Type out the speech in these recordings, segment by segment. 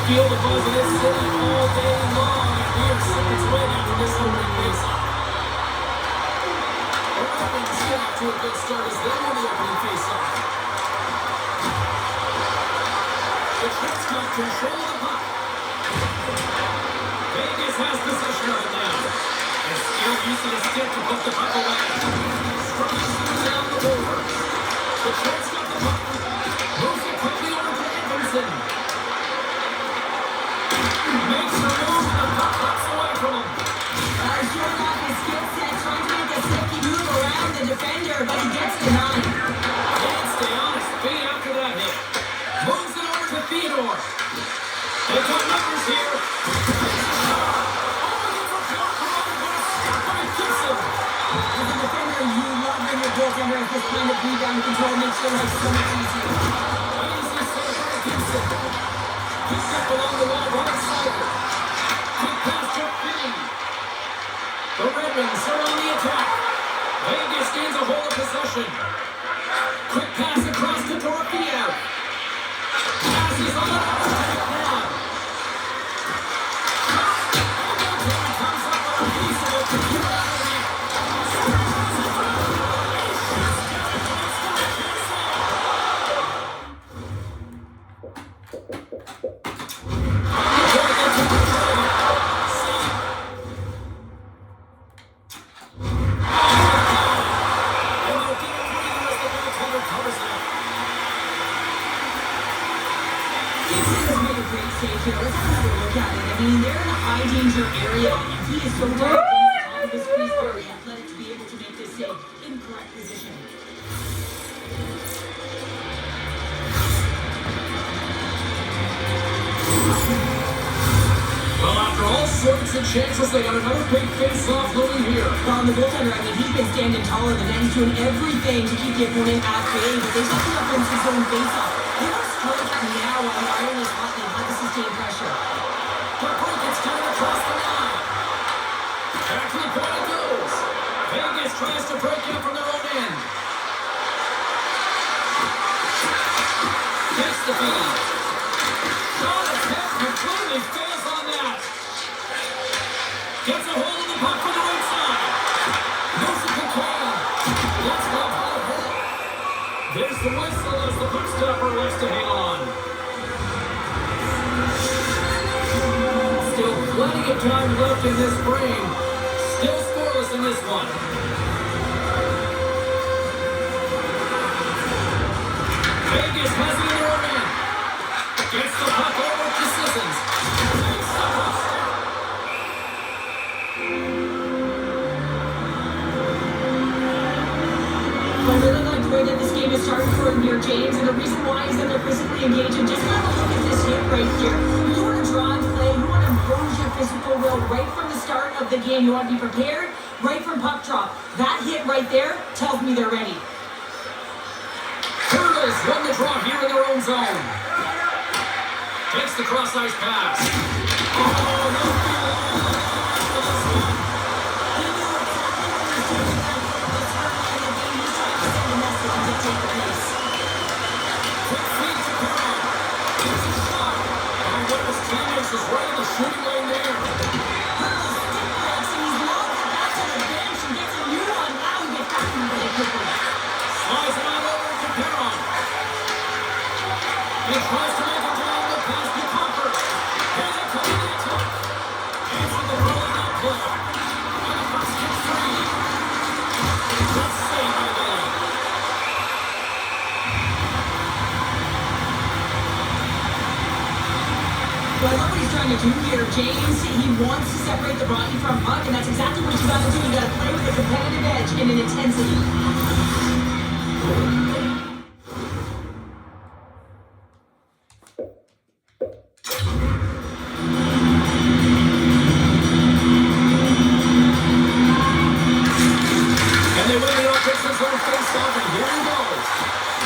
feel the buzz of this city all day long, and we are seconds away after this opening faceoff. The Red Wings get off to a good start as they win the opening faceoff. The Jets got control of the puck. Vegas has possession of it now. And skilled use of the stick to put the puck away. Striking down the board. The Jets got the puck. Moves it quickly over to Edmondson. Makes the move and the puck pops away from him. Showing off his skill set, trying to make a sneaky move around the defender, but he gets denied. Can't stay on his feet after that hit. Moves it over to Theodore. They got numbers here. As a defender, you love when your goaltender has this kind of rebound control, makes your life so much easier. Easy save by Gibson. He's up along the wall, right side. Quick pass to Finney. The Red Wings are on the attack. Vegas gains a hold of possession. Quick pass across to Dorothea. Passes on the pad. Comes up on a piece of it. Danger area, and he is so down on the squeeze very athletic to be able to make this save in correct position. Well, after all sorts of chances, they got another big face-off looming here. Well, the goaltender, he's been standing taller than that. He's doing everything to keep the opponent at bay, but there's nothing up into his own face-off. They are striking now while the iron is hot and hard to sustain pressure. The break gets coming across the line. Back to the point it goes. Vegas tries to break in from their own end. Takes the feed. Shot attempt completely fails on that. Gets a hold of the puck from the right side. Moves it to Kane. That's not hard hit. There's the whistle as the puck stopper likes to hang on. Still plenty of time left in this frame. Still scoreless in this one. Vegas has it in their own end. Gets the puck over to Sissons. I really like the way that this game is starting for him here, James, and the reason why is that they're physically engaged. And just have a look at this hit right here. You want to drive play, you want to impose your physical will right from the start of the game. You want to be prepared right from puck drop. That hit right there tells me they're ready. Turtles won the draw here in their own zone. Takes the cross-ice pass. Oh, no. Is right in the shooting lane there. Slides it on over to Perron. He tries to make it down the pass to Comfort. Here's a couple of attack. Answer the roll in that play. And the first kick free. Good save by the lane. Well, I love what he's trying to do here, James. He wants to separate the body from puck, and that's exactly what you got to do. You got to play with a competitive edge and an intensity. And they win the offensive zone face-off, and here he goes.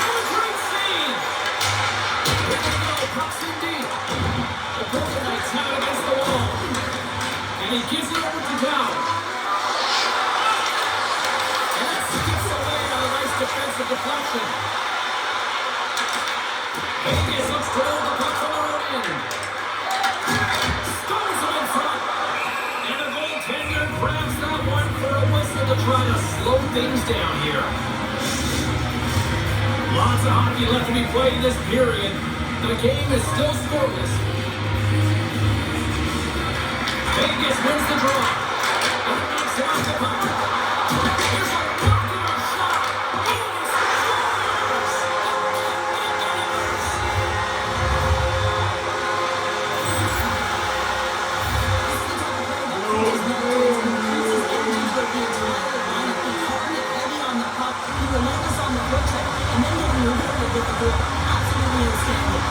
What a great scene! Here we go, pucks in deep. The Golden Knights have it against the wall. And he gives it over to Dow. And that skips away on a nice defensive deflection. Vegas looks to hold the puck from their own end. try to slow things down here. Lots of hockey left to be played in this period. The game is still scoreless. Vegas wins the draw. And knocks it off the puck. Here's a backdoor shot. He scores! Relentless on the forecheck, and then getting rewarded with the goal. Absolutely outstanding.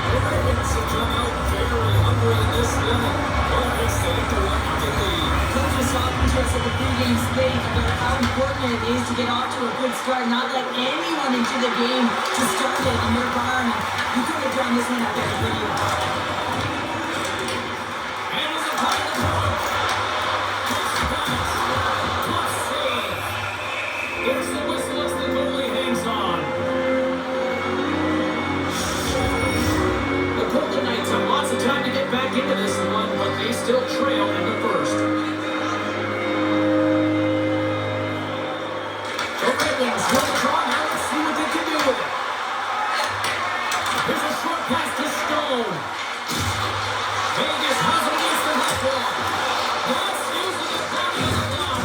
The Ravens have come out very hungry in this one. Well, they saved a 1-0 lead. Coaches talking to us at the pregame speak about how important it is to get off to a good start, not let anyone into the game to start it in your barn. You could have done this one out there for you. And as a part of the point, plus save. There's the whistle as the goalie hangs on. The Golden Knights have lots of time to get back into this one, but they still trail in the first. The Ravens will draw now. Let's see what they can do with it. Here's a short pass to Stone. Vegas has it against the net wall. That's using the body of the block.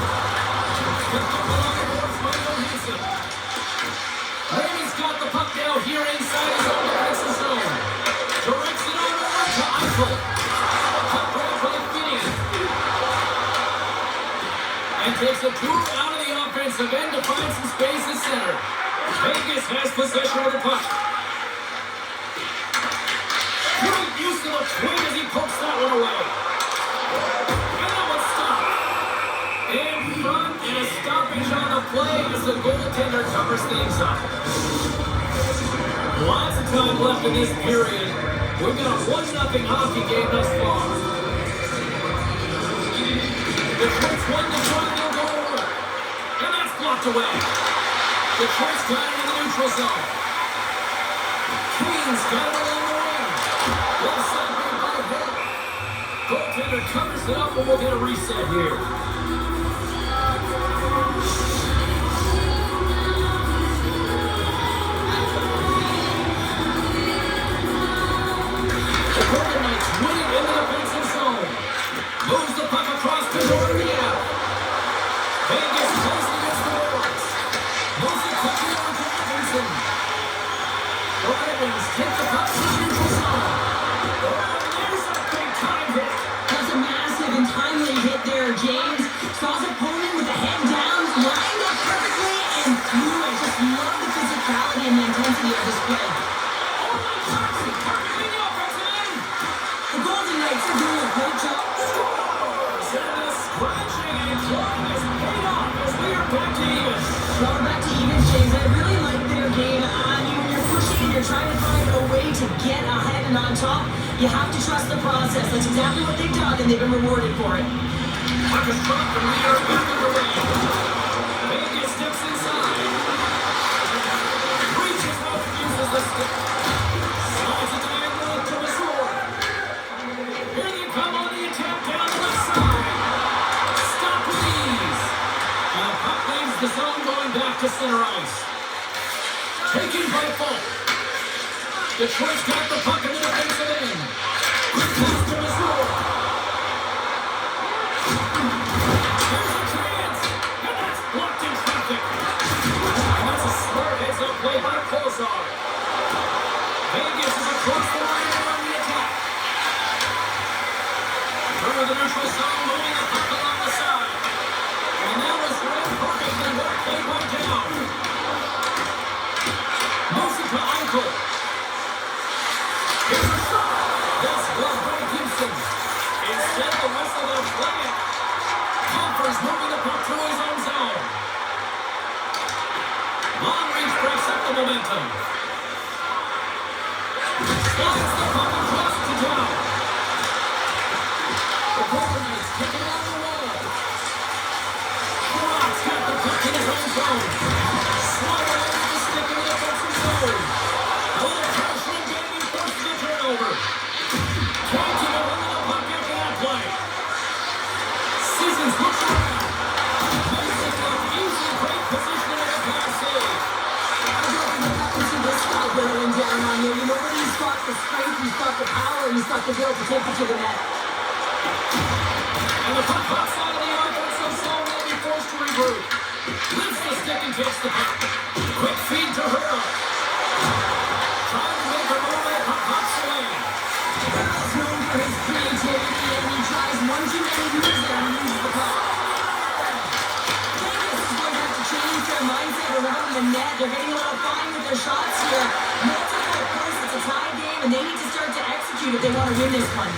Picked up along the boards by Johansson. Ravens got the puck now here inside his own defensive zone. Directs it over to Eichel. Puck right for the Finney. And takes a tour out of the offensive end to find some space at center. Vegas has possession of the puck. Great use of the twin as he pokes that one away. And that one's stopped. In front and a stoppage on the play as the goaltender covers things up. Lots of time left in this period. We've got a 1-0 hockey game thus far. Detroit's won the draw, they'll go over. And that's blocked away. Detroit's got it in the neutral zone. Kane's got it along the wing. Left side made by Hill. Goaltender covers it up and we'll get a reset here. The Golden Knights win it in the defensive zone. Moves the puck across to Doria. Vegas plays it against the boards. Moves it quickly over to Atkinson. The Ravens take the puck to the neutral zone. There's a big time hit. That's a massive and timely hit there, James. Saw his opponent with the head down, lined up perfectly, and threw. I just love the physicality and the intensity of this play. The Golden Knights are doing a great job. Scratching and clawing is paid off as we are back to even. Well, we're back to even, James. I really like their game. When you're pushing and you're trying to find a way to get ahead and on top, you have to trust the process. That's exactly what they've done, and they've been rewarded for it. Puck is dropped and we are back in the lane. Vegas steps inside. Reaches out and uses the stick. Slides it diagonal to the sword. Here they come on the attack down the left side. Stop with ease. And the puck leaves the zone going back to center ice. Taken by Falk. Detroit's got the puck in the defensive end. Quick pass to the sword. There's a chance. And that's blocked in traffic. And that's a smart heads-up play by Kozar. Vegas is across the line on the attack. Through the neutral zone, moving the puck along the side. And that was read perfectly well played by Down. Moves it to Eichel. Here's a shot. That's blocked by Gibson. Instead, the whistle will play it. Comfers moving the puck through his own zone. Long reach breaks up the momentum. Slides the puck across to Down. The zone. Swung over the stick in the offensive zone. A little pressure and Jamie forces the turnover. Trying to go under the puck after that play. Seasons looks around. Makes it look easy. Great position in the pass save. This guy barreling down on you. You know when he's got the strength, he's got the power, he's got the will to take it to the net. And the puck pops out of the offensive zone. They'll be forced to regroup. Lifts the stick and takes the puck. Quick feed to her. Trying to make a move, and the puck pops away. He's known for his creativity, and he tries one too many moves there and loses the puck. Vegas is going to have to change their mindset around the net. They're getting a little fine with their shots here. Multiple points, it's a tie game, and they need to start to execute if they want to win this one.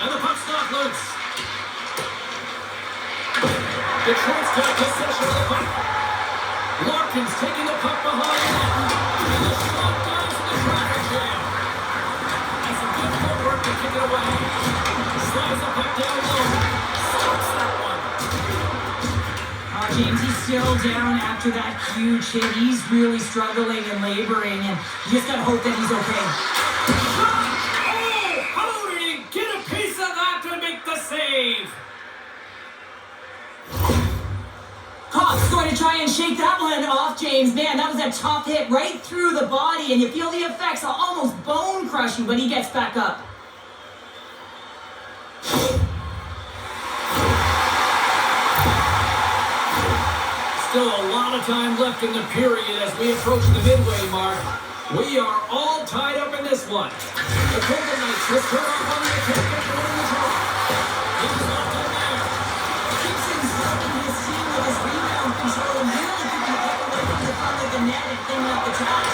And the puck's not loose. Detroit's got possession of the puck. Larkin's taking the puck behind the net. And the shot goes in the traffic jam. That's some good footwork to kick it away. Slides the puck down low. Stops that one. James, he's still down after that huge hit. He's really struggling and laboring, and you just got to hope that he's okay. Oh! How did he get a piece of that to make the save? Cobb's going to try and shake that one off, James. Man, that was a tough hit right through the body, and you feel the effects are almost bone-crushing, but he gets back up. Still a lot of time left in the period as we approach the midway mark. We are all tied up in this one. The Golden Knights will turn off on the attack after winning the draw. He's not done there. Gibson's helping his team with his rebound control and really keeping the puck away from the front of the net and cleaning up the trash.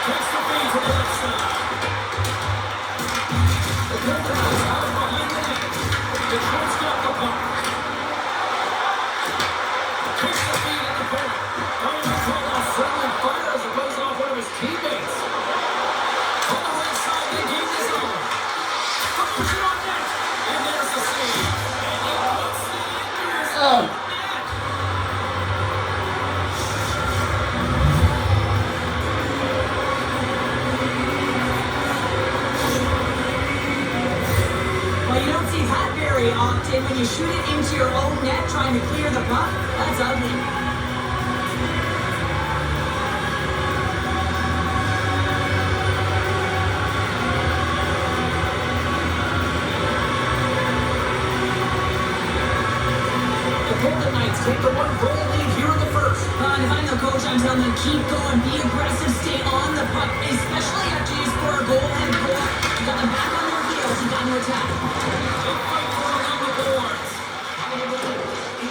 Takes the feed to the left side. The Golden Knights out behind the net. Detroit's got the puck. Takes the feed at the point. Certainly fires as it goes off one of his teammates. On the right side, they gain the zone. Puts it on net. And there's the save. And he puts the Indians on net. Well, you don't see that very often when you shoot it into your own net trying to clear the puck. That's ugly. Golden Knights take the one-goal lead here in the first. If I'm the coach, I'm telling them keep going, be aggressive, stay on the puck, especially after you score a goal and goal. You got them back on their heels, you got to attack. They fight for it on the boards.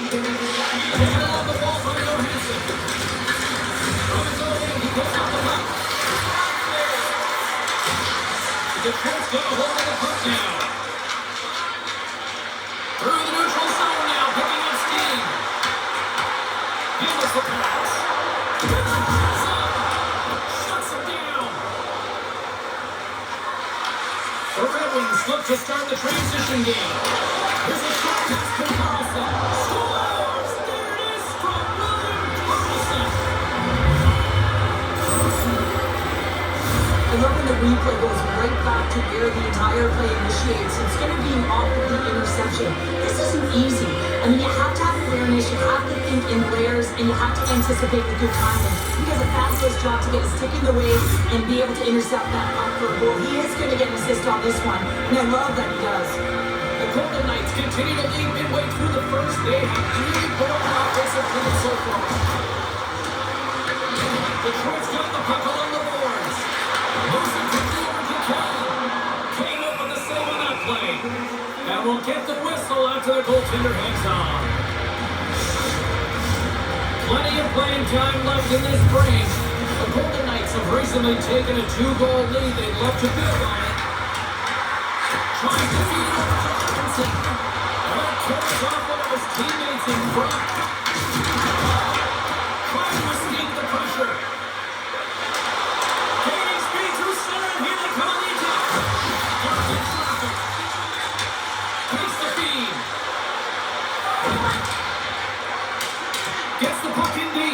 They get along the wall from Johansson. From his own end, he goes off the puck. Detroit's got a hold of the puck now. Through the neutral zone now, picking up steam. Gives us the pass. Shuts him down. The Red Wings look to start the transition game. Here's a shot pass to Carlson. Scores! There it is from William Carlson. I love when the replay goes right back to where the entire play initiates. It's going to be off of the interception. This isn't easy. I mean, you have to have awareness, you have to think in layers, and you have to anticipate the good timing. He does a fabulous job to get his stick in the way and be able to intercept that puck for a goal. He is going to get an assist on this one, and I love that he does. The Golden Knights continue to lead midway through the first. They have really put up an offensive play so far. Detroit's got the puck along the boards. Moves it quickly over to Kane. Kane up with the save on that play. And we'll get the whistle after the goaltender hangs on. Plenty of playing time left in this break. The Golden Knights have recently taken a 2-goal lead. They'd love to build on it. Trying to feed it over to Johansson. And it carries off one of his teammates in front. Trying to escape the pressure. Gaining speed through center, and here they come on the attack. Mark in traffic. Takes the feed. Gets the puck in deep.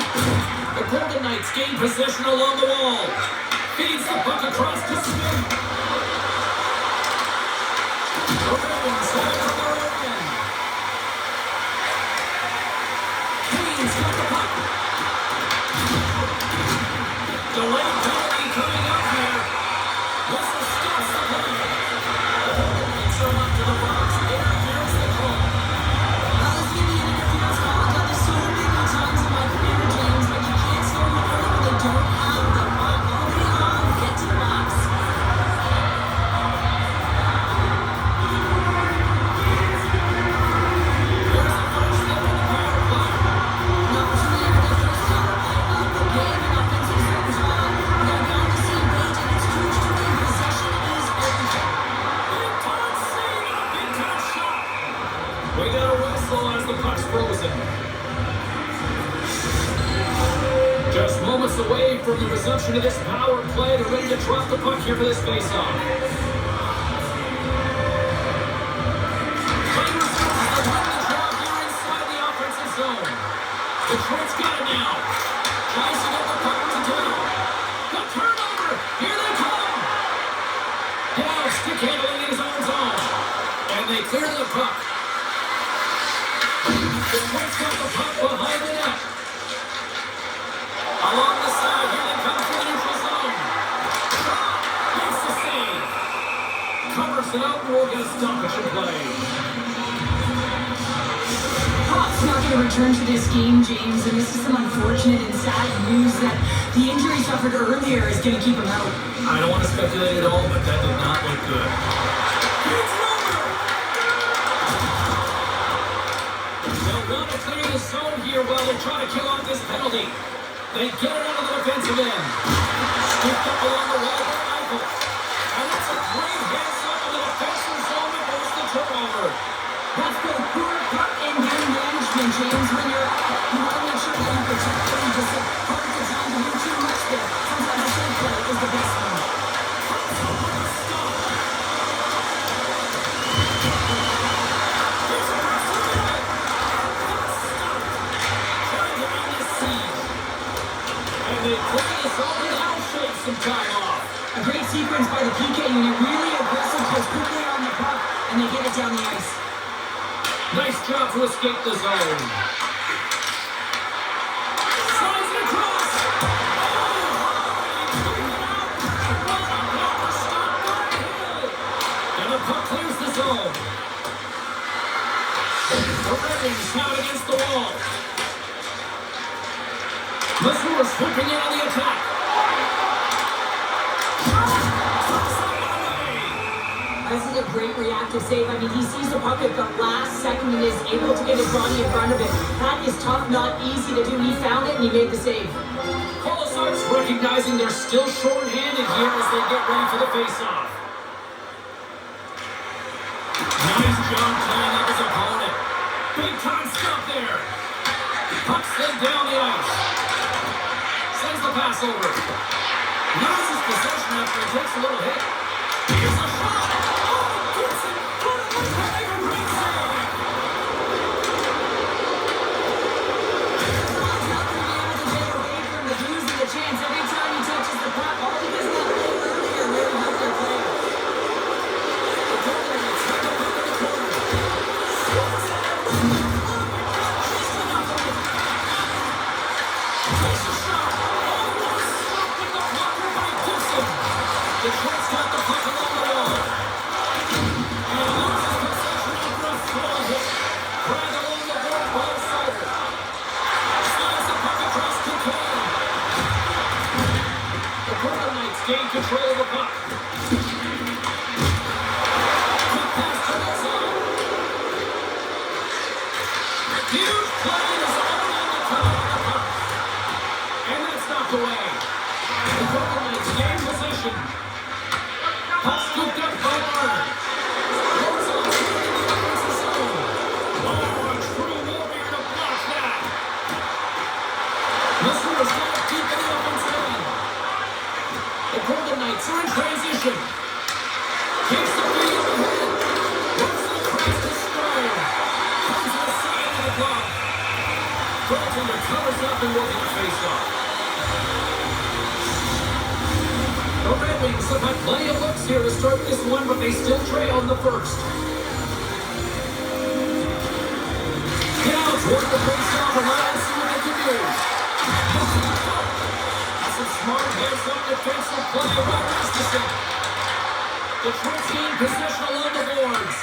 approach into this power play. They're ready to drop the puck here for this faceoff. Players they're running the draw here inside the offensive zone. Detroit's got it now. Tries to get the puck to down. The turnover. Here they come. Now stick handling in his own zone. And they clear the puck. Detroit's got the puck behind the net. Along the side, here they come from the neutral zone. Makes the save. Covers it out, and we'll get a stoppage in play. Hawks not going to return to this game, James, and this is some unfortunate and sad news that the injury suffered earlier is going to keep him out. I don't want to speculate at all, but that did not look good. It's over! They'll want to clear the zone here while they try to kill off this penalty. They get it out of the defensive end. Scooped up along the wall by Eichel. And that's a great hands-up in the defensive zone that goes the turnover. That's both poor puck and game management, James. When you want to make sure that you protect them, just hard to time to do too much there. Sometimes the safe play is the best one. They play this over now, shake some time off. A great sequence by the PK unit, really aggressive, goes quickly on the puck, and they get it down the ice. Nice job to escape the zone. Slides it across. And the puck clears the zone. The Red Wings have it against the wall. Mazur swooping in on the attack. This is a great reactive save. I mean, he sees the puck at the last second and is able to get his body in front of it. That is tough, not easy to do. He found it and he made the save. Colasar's recognizing they're still short-handed here as they get ready for the face-off. Nice job tying up his opponent. Big time stop there. Puck slid down the ice. Sends the pass over. Loses possession after he takes a little hit. Here's a shot. Oh, Gibson. Make a great save. Not going to be able to get away from the losing the chance every time he touches the puck. All because of that play earlier where he helped their player. The goalie has hit the puck in the corner. Takes a shot. Detroit's got the puck along the wall. And loses possession after a slow hit. Drag along the board by Sider. Slides the puck across to Kane. The Golden Knights gain control of the puck. Quick pass to the side. Huge play is all on the top of the puck. And that's knocked away. The Golden Knights gain possession. Puck scooped up by Marner. Goes on to the offensive zone. Oh, a true warrior to block that. Mazur's got it deep in the offensive end. The Golden Knights are in transition. Takes the feed of the head. Works the press to stride. Comes to the side of the block. Goaltender covers up and will get a face-off. The Red Wings have had plenty of looks here to start this one, but they still trail in the first. Now toward the face-off, and let's see what they can do. That's a smart hands-up defensive play by Rasmussen. Detroit's gained possession along the boards.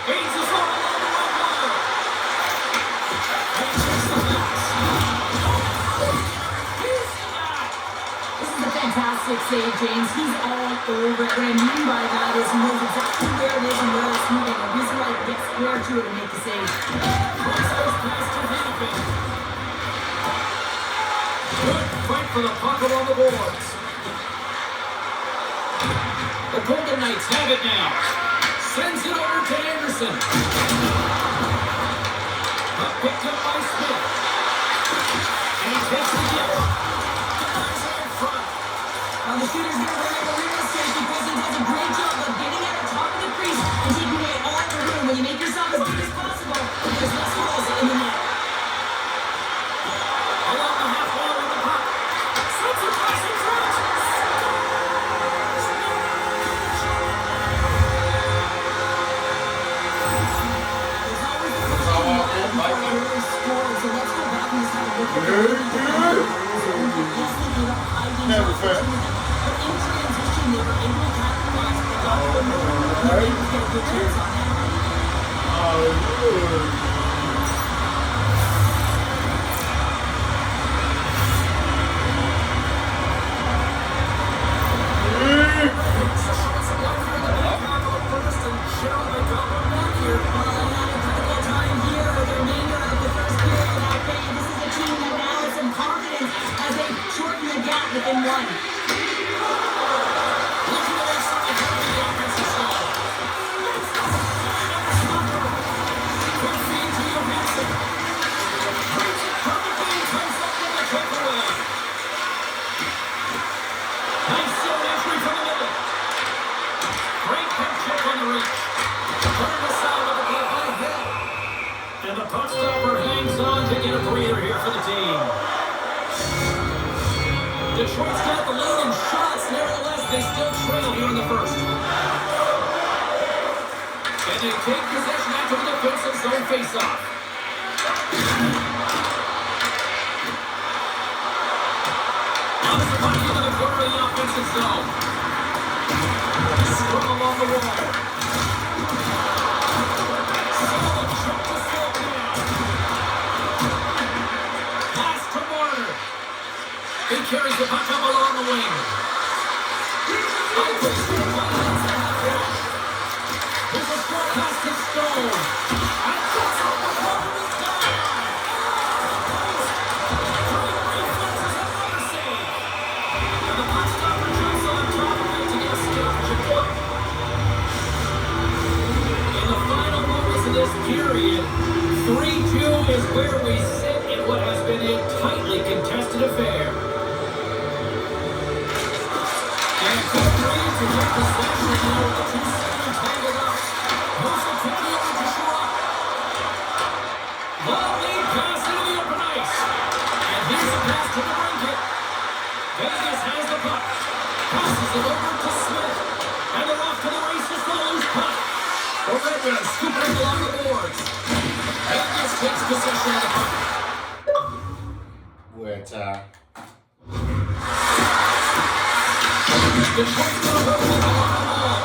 Haynes is on along the right line. And takes the pass. Fantastic save, James. He's all over it. What I mean by that is he knows exactly where it is and where it's moving. The reason why he gets square to it and make the save. Cross-ice pass to Hannafin. Good fight for the puck along the boards. The Golden Knights have it now. Sends it over to Anderson. Puck picked up by Smith. And he takes the gift. goaltender's going to bring up a real mistake because he does a great job of getting at the top of the crease and taking away all the room. When you make yourself as big as possible, there's less holes in the net. Along the half wall with the puck. Slips across in front. There's always the question of who scored, so let's go back and just have a look at the yes, they gave up high games opportunity, but in transition, they were able to capitalize and got the move. They were able to get a good chance on that. Within one. And the puck stopper hangs on to get a breather here for the team. Detroit's got the lead in shots. Nevertheless, they still trail here in the first. And they take possession after the defensive zone faceoff. Now there's a puck into the corner of the offensive zone. Scrum along the wall. Solid jump to slow down. Pass to Marner. He carries the puck up along the wing. There's a short pass to Stone. And cuts off the corner of the line. Three reflexes, another save. And the puck stopper jumps on top of it to get a stoppage at play. In the final moments of this period, 3-2 is where we sit in what has been a tightly contested affair. And good read to get possession now with the two centers tangled up. Moves it quickly over to Schwab. Long lead pass into the open ice. And here's a pass to the blanket. Vegas has the puck. Passes it over to Smith. And they're off to the races for the loose puck. The Red Wings scoop it along the boards. Vegas takes possession of the puck. Detroit's going to hold it along the wall.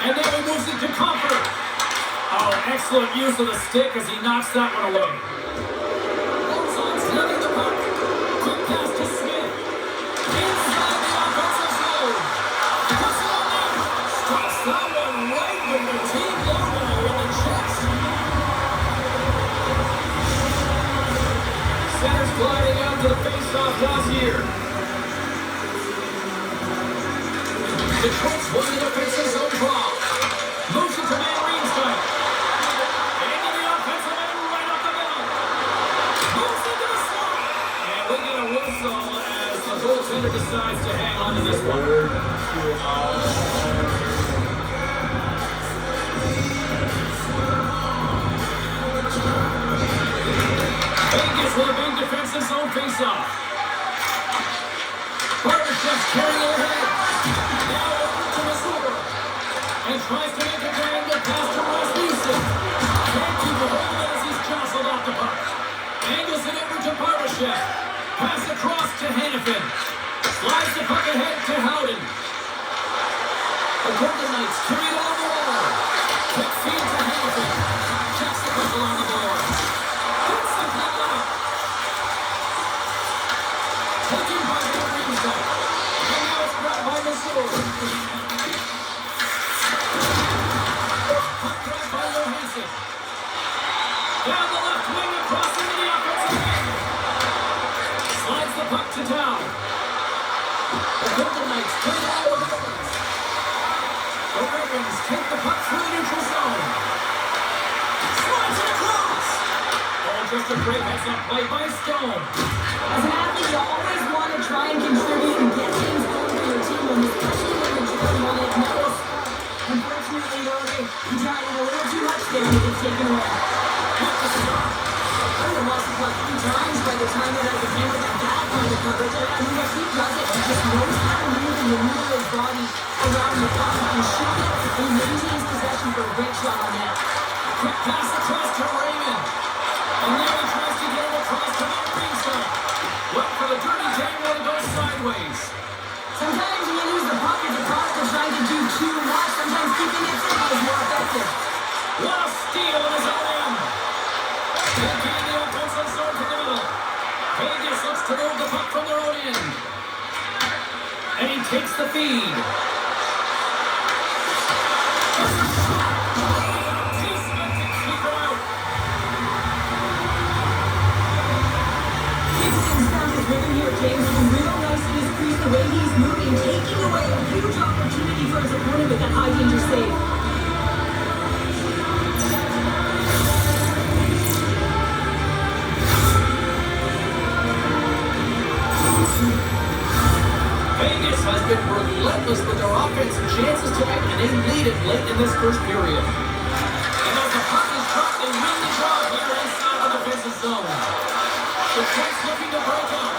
And now he moves it to Comfort. Oh, excellent use of the stick as he knocks that one away. Olson's having the puck. Quick pass to Smith. Inside the offensive zone. Puts it on in. Stops that one right with the team logo in the chest. Center's gliding out to the face-off does here. Detroit's won the offensive zone draw. Moves it to Van Riemsdyk. Into the offensive end right up the middle. Moves into the slot. And we get a whistle as the goaltender decides to hang on to this one. Vegas with a big defensive zone face-off. Barbashev's carrying overhead. Now over to Missouri. And tries to make a triangle pass to Rasmussen. Can't keep a hold of it as he's jostled off the puck. Angles it over to Barbashev. Pass across to Hannafin. Slides the puck ahead to Howden. The Golden Knights carry it along the wall. Quick feed to Hannafin. Checks the puck along the boards. Gets the puck out. Taken by Van Riemsdyk. And now it's brought by Missouri. Puck grab by Johansson. Down the left wing across into the offensive end. Slides the puck to Town. The Golden Knights play it all with Owens. The Red Wings take the puck through the neutral zone. Slides it across. Oh, just to break. That's a play by Stone. As an athlete, you always want to try and contribute and get things going for your team, and especially when you're drawing on it. Unfortunately, though, he tried it a little too much there and it gets taken away. I would have lost the puck 3 times by the time that I could handle that kind of coverage. I mean, if he does it, he just knows how to move and maneuver his body around the puck and shoot it, and he maintains possession for a great shot on net. Quick pass across to Raymond. And now he tries to get it across to the ringside. Look for the dirty tangle to go sideways. Sometimes when you lose the puck, it's a cost of trying to do too much. Sometimes keeping it simple is more effective. What a steal in his own end. Taking the offensive zone to the middle. Vegas looks to move the puck from their own end. And he takes the feed. James is real nice in his crease, the way he's moving, taking away a huge opportunity for his opponent with that high danger save. Vegas has been relentless with their offensive chances tonight, and they lead it late in this first period. And as the puck is dropped, they win the draw here inside the defensive zone. The Kings looking to break out.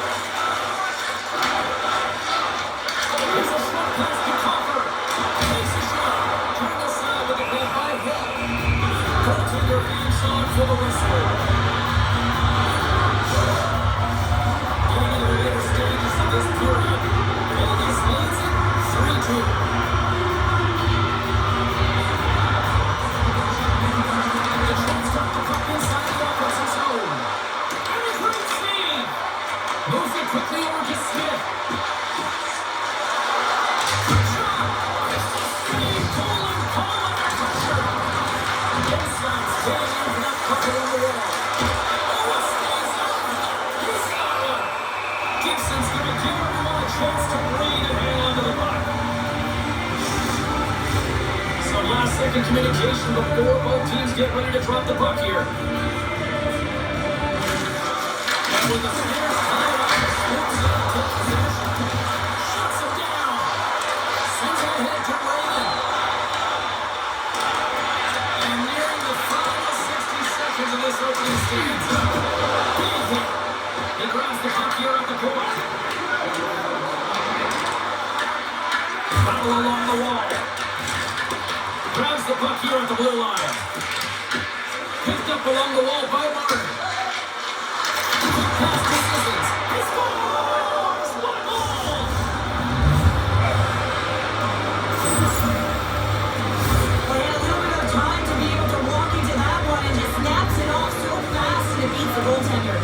Here's a short pass to Coffer. Takes a shot. Turned aside with a glove by Hill. Goaltender hands on for the whistle. Getting into the later stages of this period. Vegas leads it 3-2. The Trends start to come inside the offensive zone. And a great save. Moves it quickly over to Smith. Gibson's going to give everyone a chance to breathe and hang on to the puck. Some last-second communication before both teams get ready to drop the puck here. And with the Stairs tied up, swoops in, takes possession, shuts him down, sends it ahead to Raymond. And nearing the final 60 seconds of this opening stanza. Big hit. He grabs the puck here at the point. Battle along the wall. Grabs the puck here at the blue line. Picked up along the wall by Martin. Pass to Sissons. He scores! What a goal! Well, he had a little bit of time to be able to walk into that one and just snaps it off so fast and it beats the goaltender.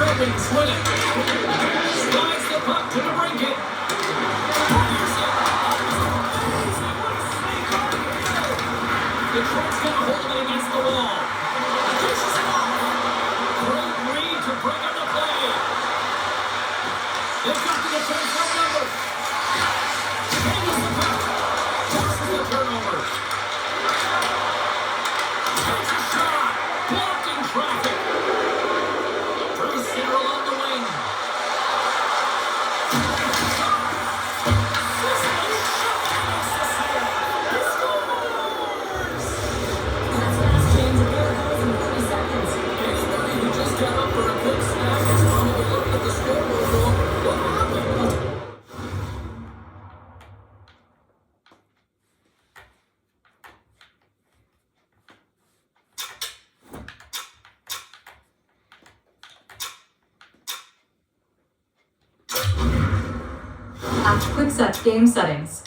Ravens win it. Slides the puck to the brinket. Fires it. The Trent's going to hold it against the wall. Dishes it off. Great read to bring up the play. They've got the defense outnumbered. Changes the puck. Forces the turnover. Takes a shot. Blocked in traffic. Center along the wing. That's fast, James. And there it goes in 30 seconds. Anybody who just got up for a quick snack is probably looking at the scoreboard going, what happened? Quick set game settings.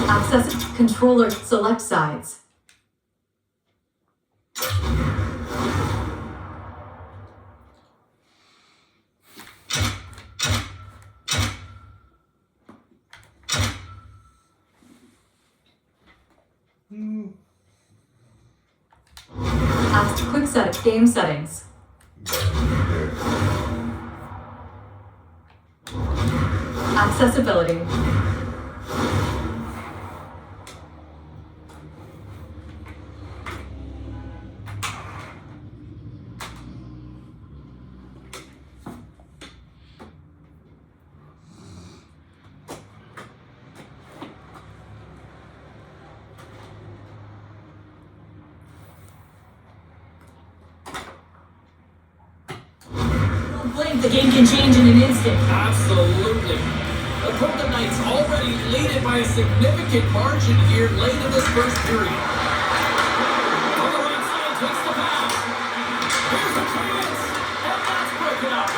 Access controller select sides. Game settings. Accessibility. The game can change in an instant. Absolutely. The Golden Knights already lead it by a significant margin here late in this first period. On the right side, takes the pass. Here's a chance, and that's broken up.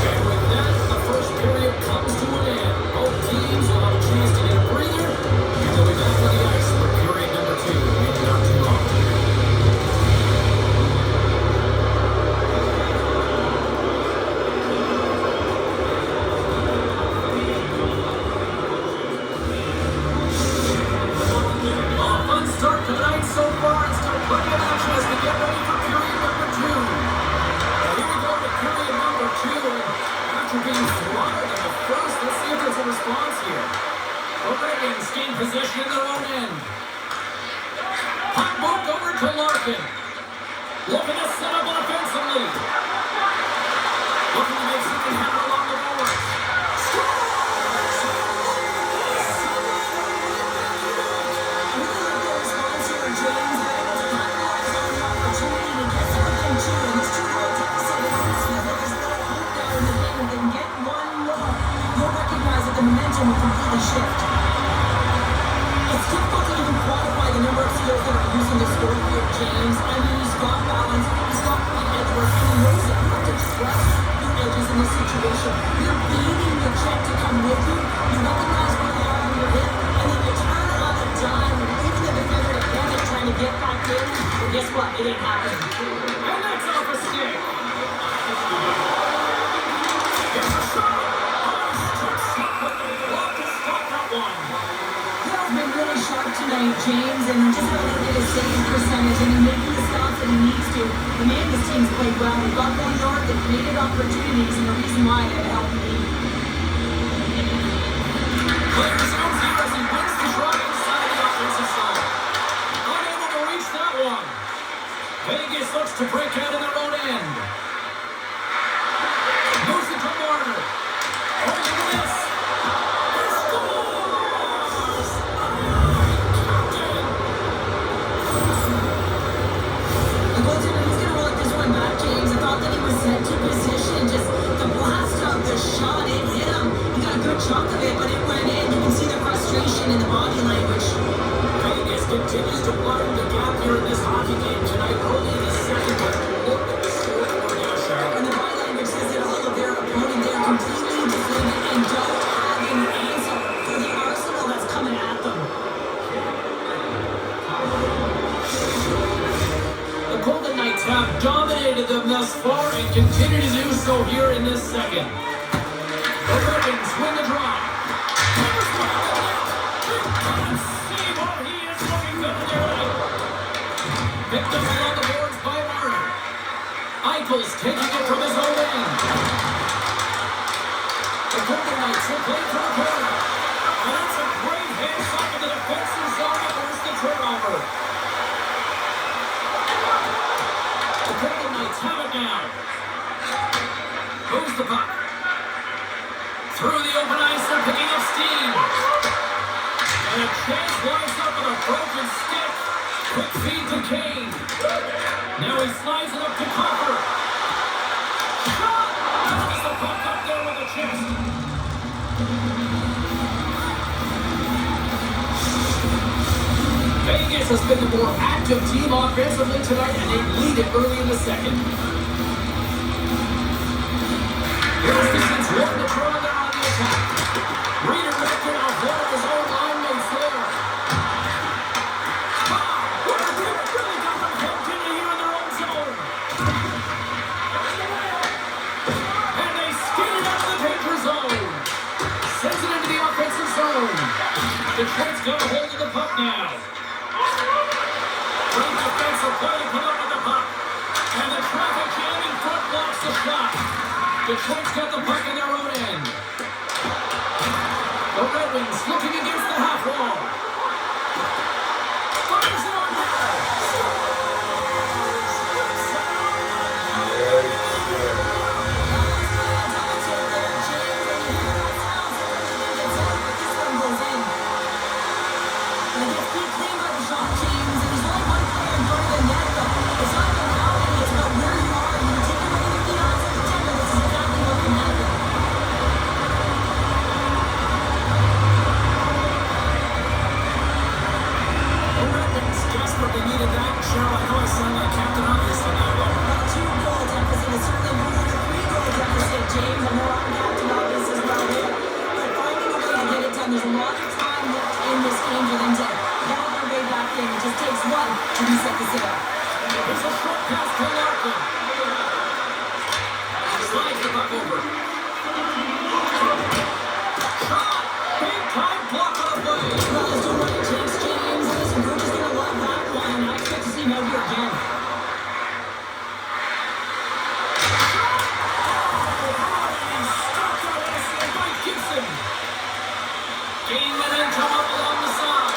And with that, the first period comes to an end. Both teams will have a chance to get a breather, and they'll be back on the ice for period number 2 in not too long. So far, it's still plenty of action as we get ready for period number 2. Now here we go to period number 2. After being slaughtered in the first, let's see if there's a response here. The Ravens gain possession in their own end. Puck moved over to Larkin. Looking to set up offensively. Looking to make something happen along the boards. The momentum will completely shift. It's difficult to even quantify the number of skills that are using the score here, James. I mean, he's got balance, he's got the edge work, and he knows it. You have to trust your edges in this situation. You're beating the check to come with you. You recognize where they are on your hip, and then you turn on a dime, leaving the defender to panic, trying to get back in. Well, guess what? It ain't happening. And that's off a stick. Here's a shot. Been really sharp tonight, James, and just a little bit of save percentage, and he's making the stops that he needs to. The man, this team's played well. They've got going north, they've created opportunities, and the reason why they've helped the lead. Players out here as he wins the draw inside the offensive side. Unable to reach that one. Vegas looks to break out in their own end. Moves it to Marner. Oh, look at this. Set to position, just the blast of the shot, it hit him. He got a good chunk of it, but it went in. You can see the frustration in the body language. Vegas continues to widen the gap here in this hockey game tonight, early in the second, but look at the scoreboard now, Sharon. And the body language says it all of their opponent. They're completely deflated and don't have an answer for the arsenal that's coming at them. The Golden Knights have dominated them thus far and continue to do so here in this second. The Ravens win the draw. See what he is looking good in their eye. Picked up along the boards by Marner. Eichel's taking it from his own end. The Golden Knights will play for the corner. And that's a great hands-off in the defensive zone and there's the turnover. The Golden Knights have it now. Moves the puck. Through the open ice, they're picking up steam. And a chance lines up with a broken stick. Quick feed to Kane. Now he slides it up to Copper. Shot! Knocks the puck up there with a chest. Vegas has been the more active team offensively tonight, and they lead it early in the second. Rasmussen's won the draw there on the attack. Redirected off one of his own line mates there. What a good, really got them hemmed in here in their own zone. And they skate it out of the danger zone. Sends it into the offensive zone. Detroit's got a hold of the puck now. makes a play to come up with the puck. And the traffic jam in front blocks the shot. Detroit's got the puck in their own end. The Red Wings looking against the half wall. Fires it on there. They needed that. Cheryl, I know I sound like Captain Obvious on that one. Well, 2-goal deficit is certainly more than a 3-goal deficit, James. I know I'm Captain Obvious as well here. But finding a way to get it done, there's a lot of time left in this game for them to battle their way back in. It just takes one to reset the sail. It's a short pass to Larkin. Slides the puck over. Shot! Big time block on the play. Well, let's do what it takes, James. Listen, we're just going to love that one. I expect to see him out here again. Gain momentum up along the side.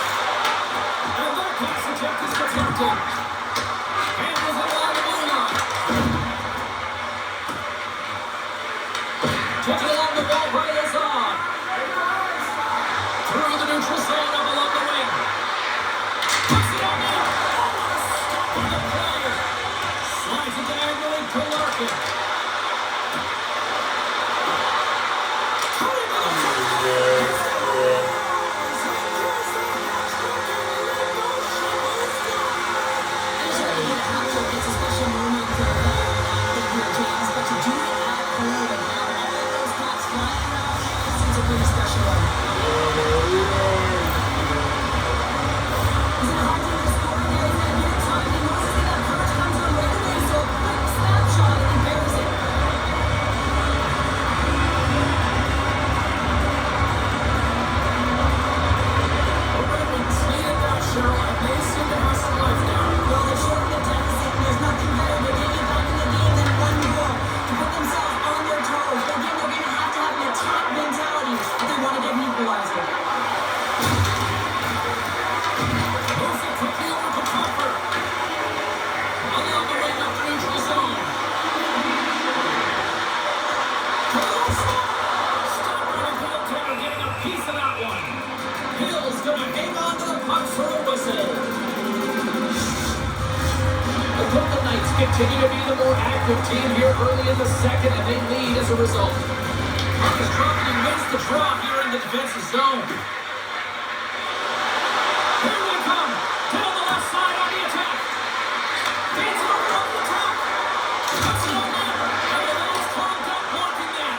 And that pass attempt is deflected. Handles it along the blue line. Taking along the wall by Lazard. Through the neutral zone up along the wing. Puts it on there. Stop on the play. Slides it diagonally to Larkin. Continue to be the more active team here early in the second, and they lead as a result. Marcus Trotman wins the draw here in the defensive zone. Here they come, down the left side on the attack. Dances over on the attack. Puts it on there, and the Lions clogged up blocking that.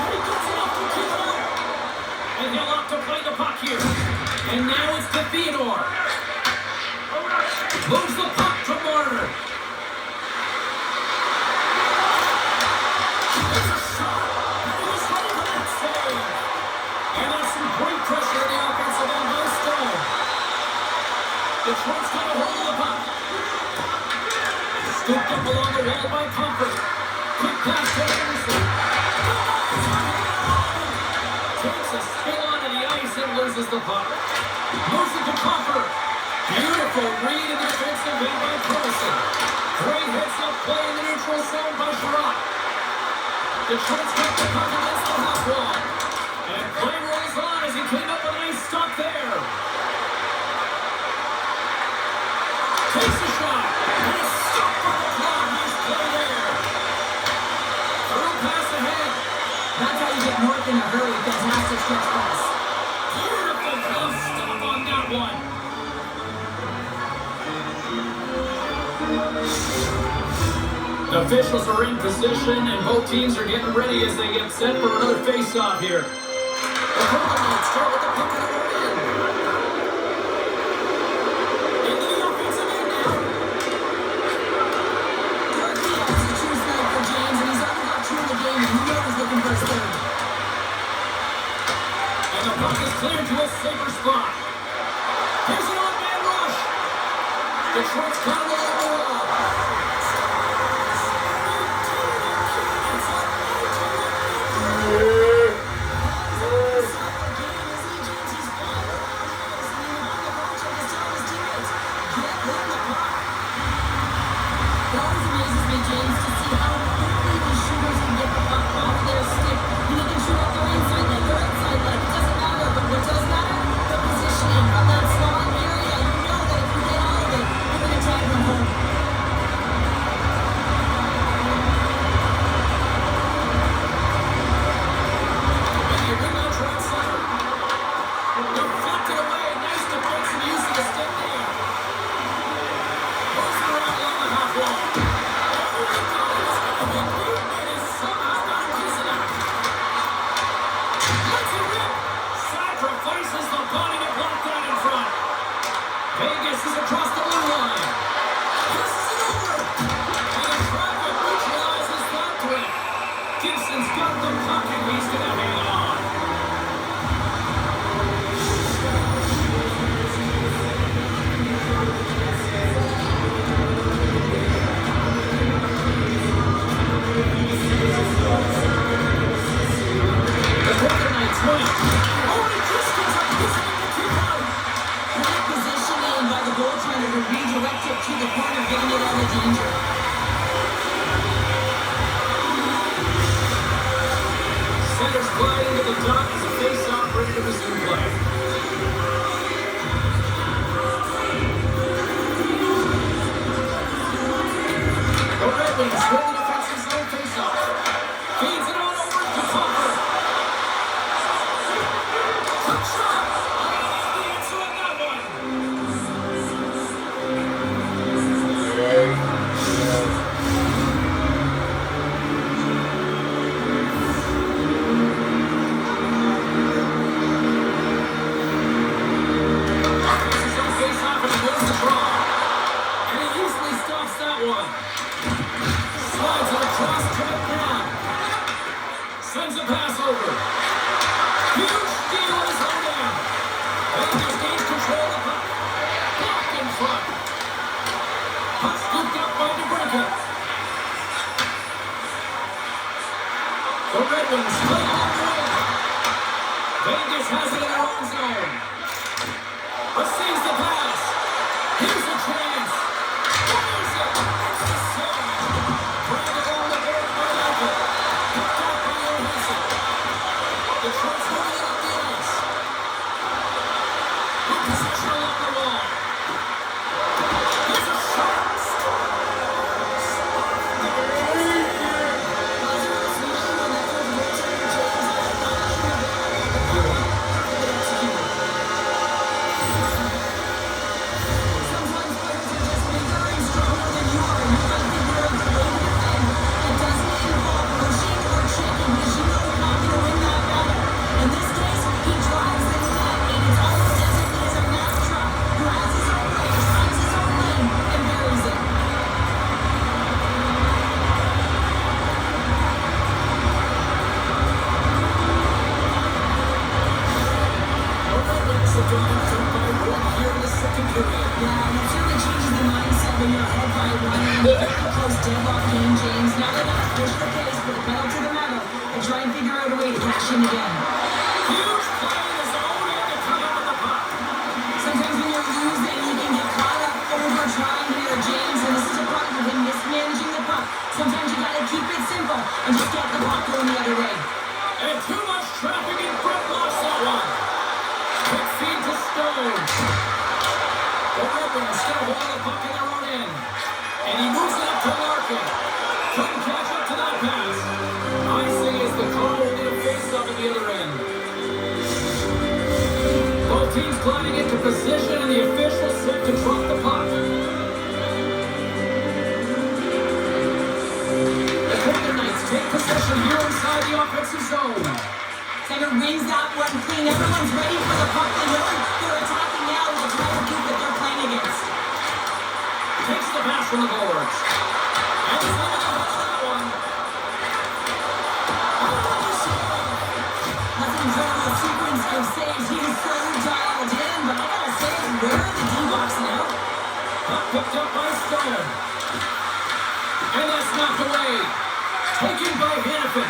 He gets it up to Kilo. And he'll opt to play the puck here. And now it's to Theodore. Moves the puck to Marner. It's a shot. And he was ready for that save. And that's some great pressure on the offensive end by Stone. Detroit's got a hold of the puck. Scooped up along the wall by Comfort. Quick pass to Anderson. Takes a spin onto the ice and loses the puck. Moves it to Comfort. Beautiful read in the defensive end by Carlson. Great heads-up play in the neutral zone by Sherratt. Detroit's got the puck against the half wall. And play rolls on as he cleaned up a nice stop there. Takes a shot. And it's stopped by the clock. Nice play there. Through pass ahead. That's how you get north in a hurry. Fantastic stretch pass. Beautiful close stop on that one. The officials are in position, and both teams are getting ready as they get set for another face-off here. The Golden Knights start with the puck in the end. Into the offensive end now. Turkey has a true snipe for James, and he's only got 2 in the game, and he knows he's looking for his third. And the puck is cleared to a safer spot. Here's it on Detroit's got it all the wall. Picked up by Stone. And that's knocked away. Taken by Hannafin.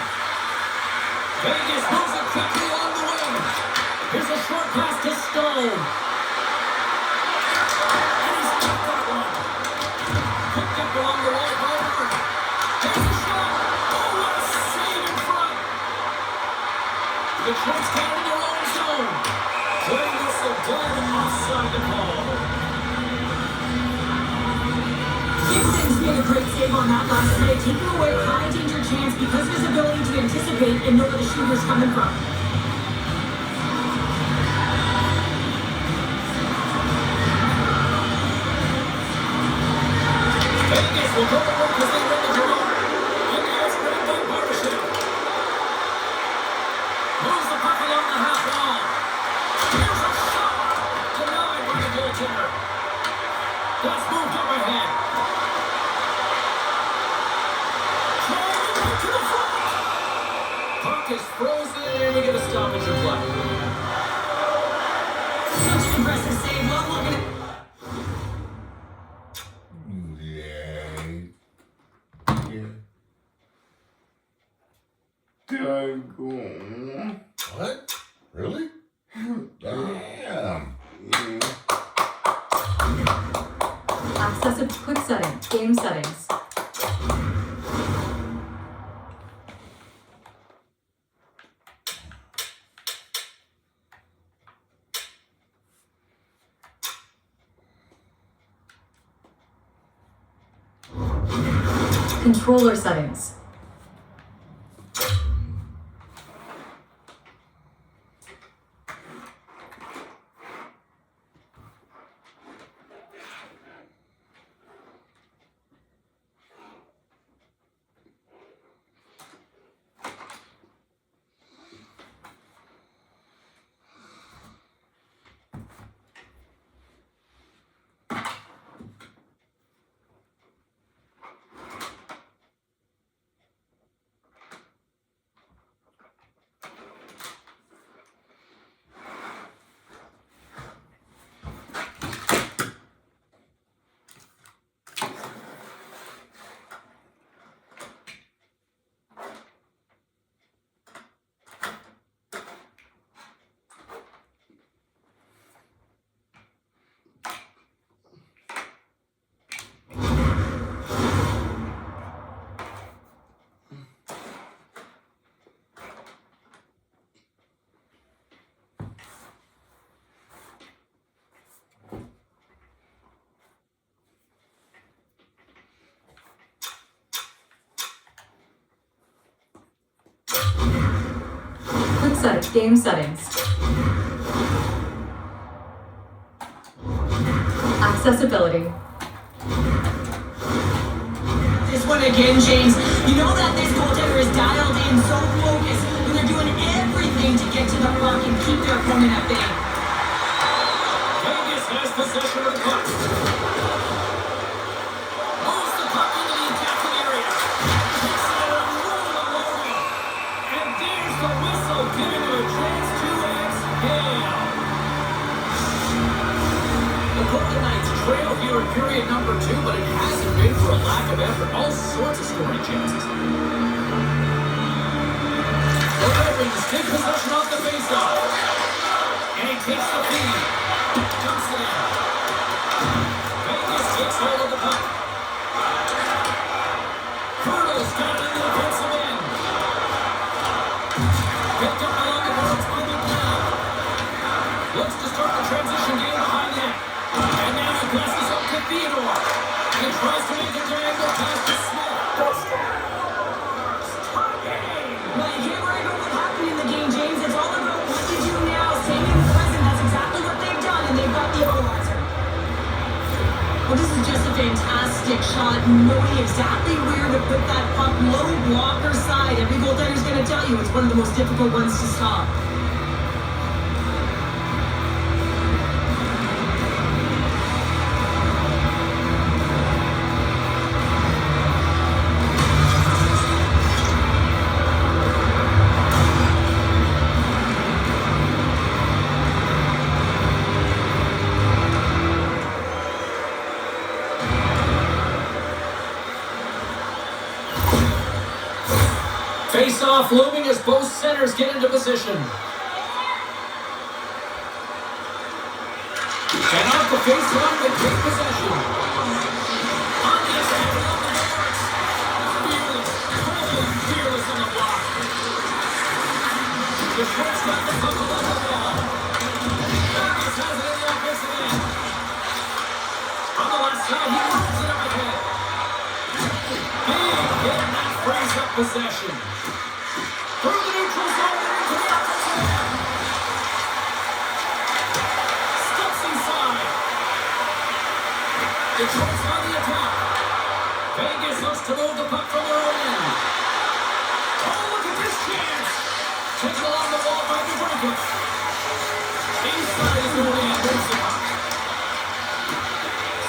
Vegas moves it quickly along the wing. Here's a short pass to Stone. And he's got that one. Picked up along the wall by Mark. There's a shot. Oh, what a save in front. The Detroit's down in their own zone. Play whistle blown offside the call. Gibson's made a great save on that last play, taking away a high danger chance because of his ability to anticipate and know where the shooter's coming from. Vegas will go to work as they win the draw. And there's Brandon Barbershop. Moves the puck along the half wall. Here's a shot. Denied by the goaltender. That's moved up ahead. Driving right to the front. Puck is frozen and we get a stoppage of play. Such an impressive save. Well, looking at What? Really? Damn. Access of quick setting, game settings. Controller settings. Game settings. Accessibility. this one again, James. You know that this goaltender is dialed in, so focused, and they're doing everything to get to the puck and keep their opponent at bay. Vegas has possession of the puck. Moves the puck into the attacking area. Takes it out and rolling along. And there's the whistle, giving him a chance to exhale. The Golden Knights trail here in period number 2, but it hasn't been for a lack of effort. All sorts of scoring chances. The Red Wings take possession off the faceoff. And he takes the feed. Dumps it in. Vegas takes hold of the puck. Hurdles got it in the defensive end. Picked up along the boards by McLeod. Looks to start the transition game behind that. And now he passes up to Theodore. And he tries to make a diagonal pass to Smith. But here we're going to happen in the game, James. It's all about what you do now. Staying in the present. That's exactly what they've done, and they've got the equalizer. Well, this is just a fantastic shot, knowing exactly where to put that puck, low blocker side. Every goaltender's going to tell you it's one of the most difficult ones to stop. Face-off looming as both centers get into position. And off the face-off, they take possession. On the attack, fearless on the block. The shortstop the puck along the wall. Vargas has it in the offensive end. On the left side, he rolls it up ahead. Big hit, and that frees up possession. Through the neutral zone and into the offensive end. Steps inside. Detroit's on the attack. Vegas looks to move the puck from their own end. Oh, look at this chance. Taken along the wall by DeBrincat. Inside is the way and moves the puck.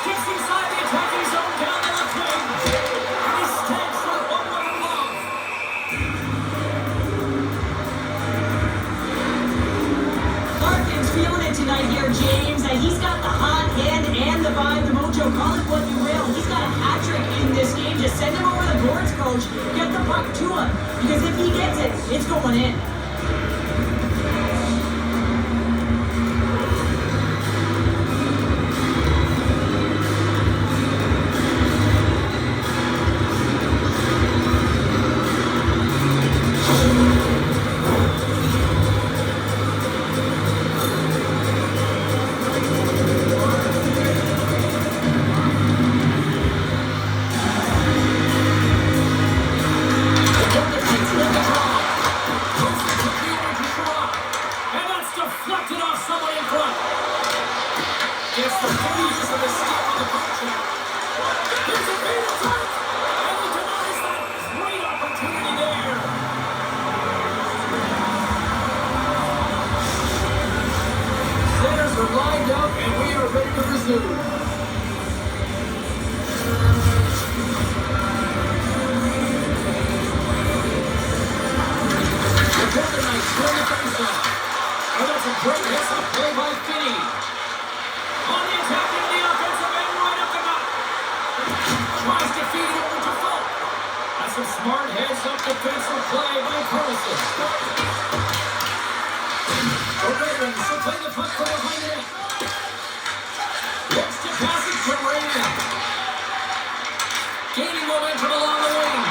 Steps inside the attacking zone down the left wing. And he stands for one way along. Larkin's feeling it tonight here, James. He's got the hot hand and the vibe, the mojo, call it what you will. He's got a hat trick in this game. Just send him over the boards, coach. Get the puck to him. Because if he gets it, it's going in. Lined up, and we are ready to resume. The Golden Knights turn the face-off. Oh, that's a great hits-up play by Finney. On the attack into the offensive end, right up the gut. Tries to feed it over to Falk. That's a smart heads-up defensive play by Carlson. The Ravens will play the puck from behind the net. Looks to pass it to Raymond. Gaining momentum along the wing.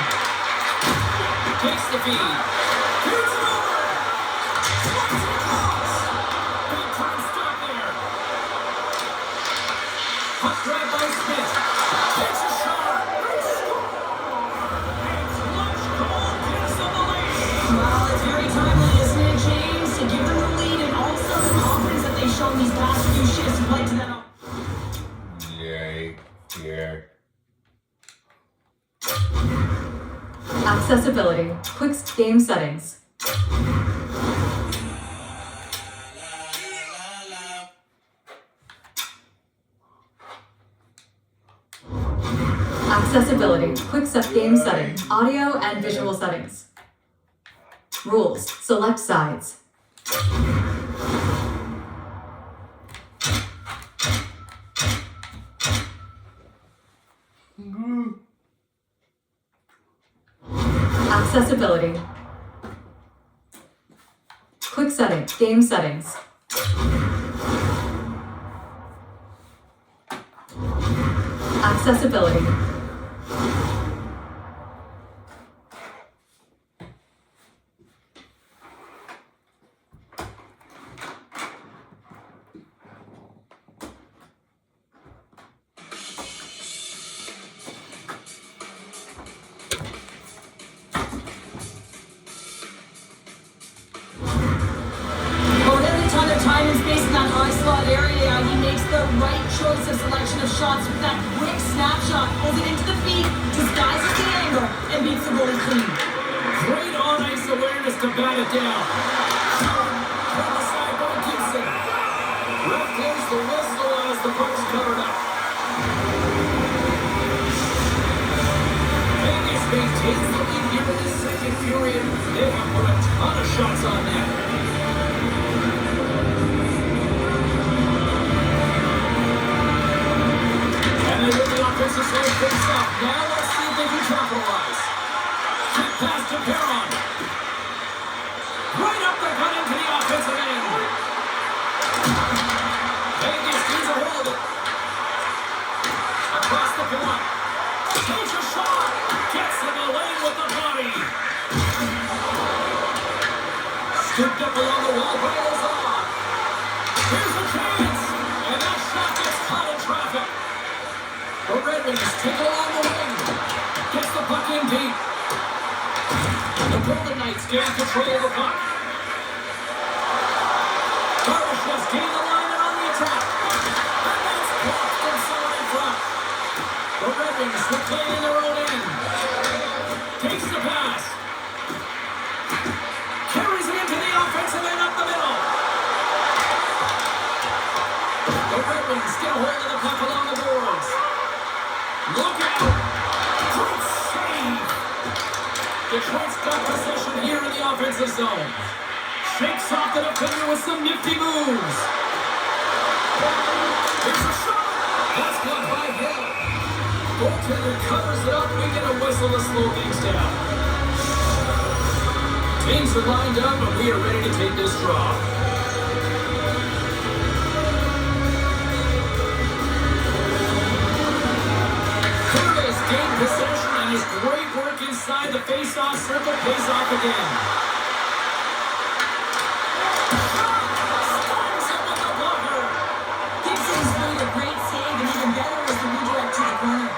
Takes the feed. Here's it over. Slides it across. Big time stop there. Puck drive by Smith. Takes a shot. They score. It's Lunch goal pass on the lane. Well, it's very timely, isn't it, James? To give them the lead and also the confidence that they've shown these past few shifts to play to that. Yeah. Accessibility. Quick game settings. Accessibility. Quick game settings. Audio and visual settings. Rules. Select sides. Accessibility. Quick setting. Game settings. Accessibility. Time and space in that high slot area, he makes the right choice of selection of shots with that quick snapshot, pulls it into the feet, disguises the angle, and beats the goalie clean. Great on-ice awareness to bat it down. From the side by Gibson. Ref blows the whistle as the puck's covered up. Vegas maintains the lead here in this second period. They have put a ton of shots on net. And they win the offensive zone face-off. Now let's see if they can capitalize. Quick pass to Perron. Takes a shot. Gets in the lane with the body. Scooped up along the wall by Lazar. Here's a chance. And that shot gets caught in traffic. The Red Wings take it along the wing. Gets the puck in deep. The Golden Knights gain control of the puck. Garvish has gained the line and on the attack. And that's blocked from someone in front. The Red Wings will play in their own end. Takes the pass. Carries it into the offensive end up the middle. The Red Wings get a hold of the puck along the boards. Look out! Great save! Detroit's got possession here in the offensive zone. Shakes off the defender with some nifty moves. Here's a shot! That's blocked by Hill. Goaltender covers it up. We get a whistle to slow things down. Teams are lined up and we are ready to take this draw. Curtis gained possession and his great work inside the face-off circle pays off again. Starts it with the blocker. Gibson's made a great save, and even better was the redirect to the corner.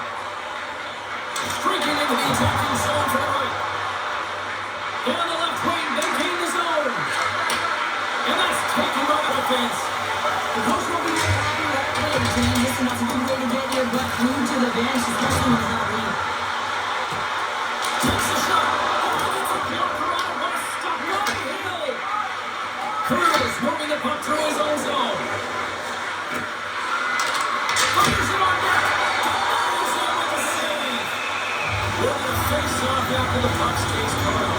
Streaking into the attacking zone to the right. Down the left wing, they gain the zone. And that's taken by the defense. The coach will be happy with that play, James. Listen, that's a good way to get your butt glued to the bench, especially when it's not lead. Takes the shot. Oh, it's a blocker on it. What a stop by Hill. Curtis moving the puck through his own zone. Fires it on net. Fires it with a save. We're going to face off after the puck stays caught.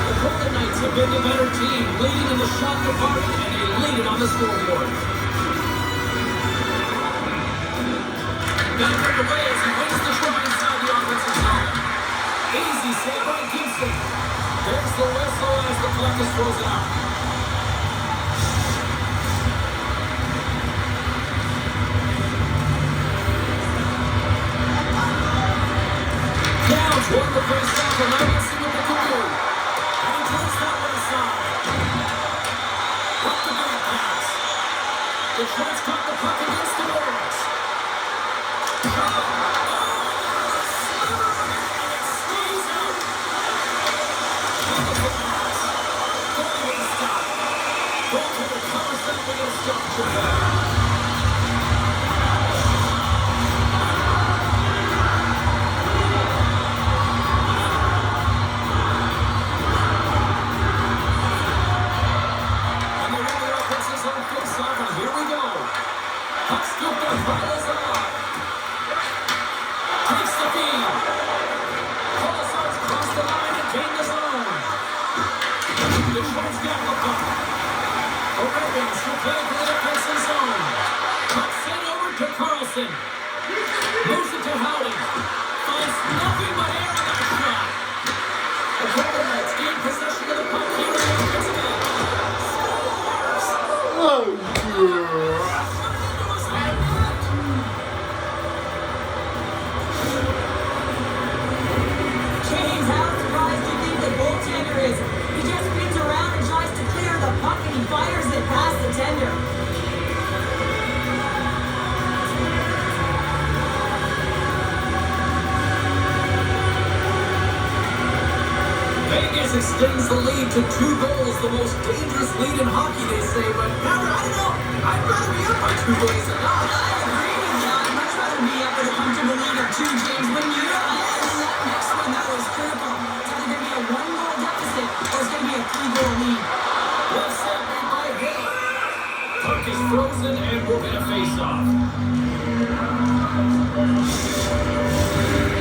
The Golden Knights have been the better team, leading in the shot department, and they lead it on the scoreboard. Got it right away as he wins the shot inside the offensive zone. Easy save by Gibson. There's the whistle as the puck is frozen out. Downs won the face-off, and now let's see what they can do. And he pulls that one aside. Up the back pass. Detroit's got the puck against the boards. Moves it to Howdy. Finds nothing but air on that shot. The Golden Knights gain possession of the puck here in the offensive end. James, how surprised do you think the goaltender is? He just spins around and tries to clear the puck, and he fires it past the tender. Vegas extends the lead to 2 goals, the most dangerous lead in hockey, they say, but Howard, I don't know. I'd rather be up by 2 goals than not. I agree with you. I'd much rather be up with a comfortable lead of 2, James. When you're ahead in that next one, that was critical. It's either going to be a 1-goal deficit or it's going to be a 3-goal lead. Well said by Hill. Puck is frozen and we're going to face off.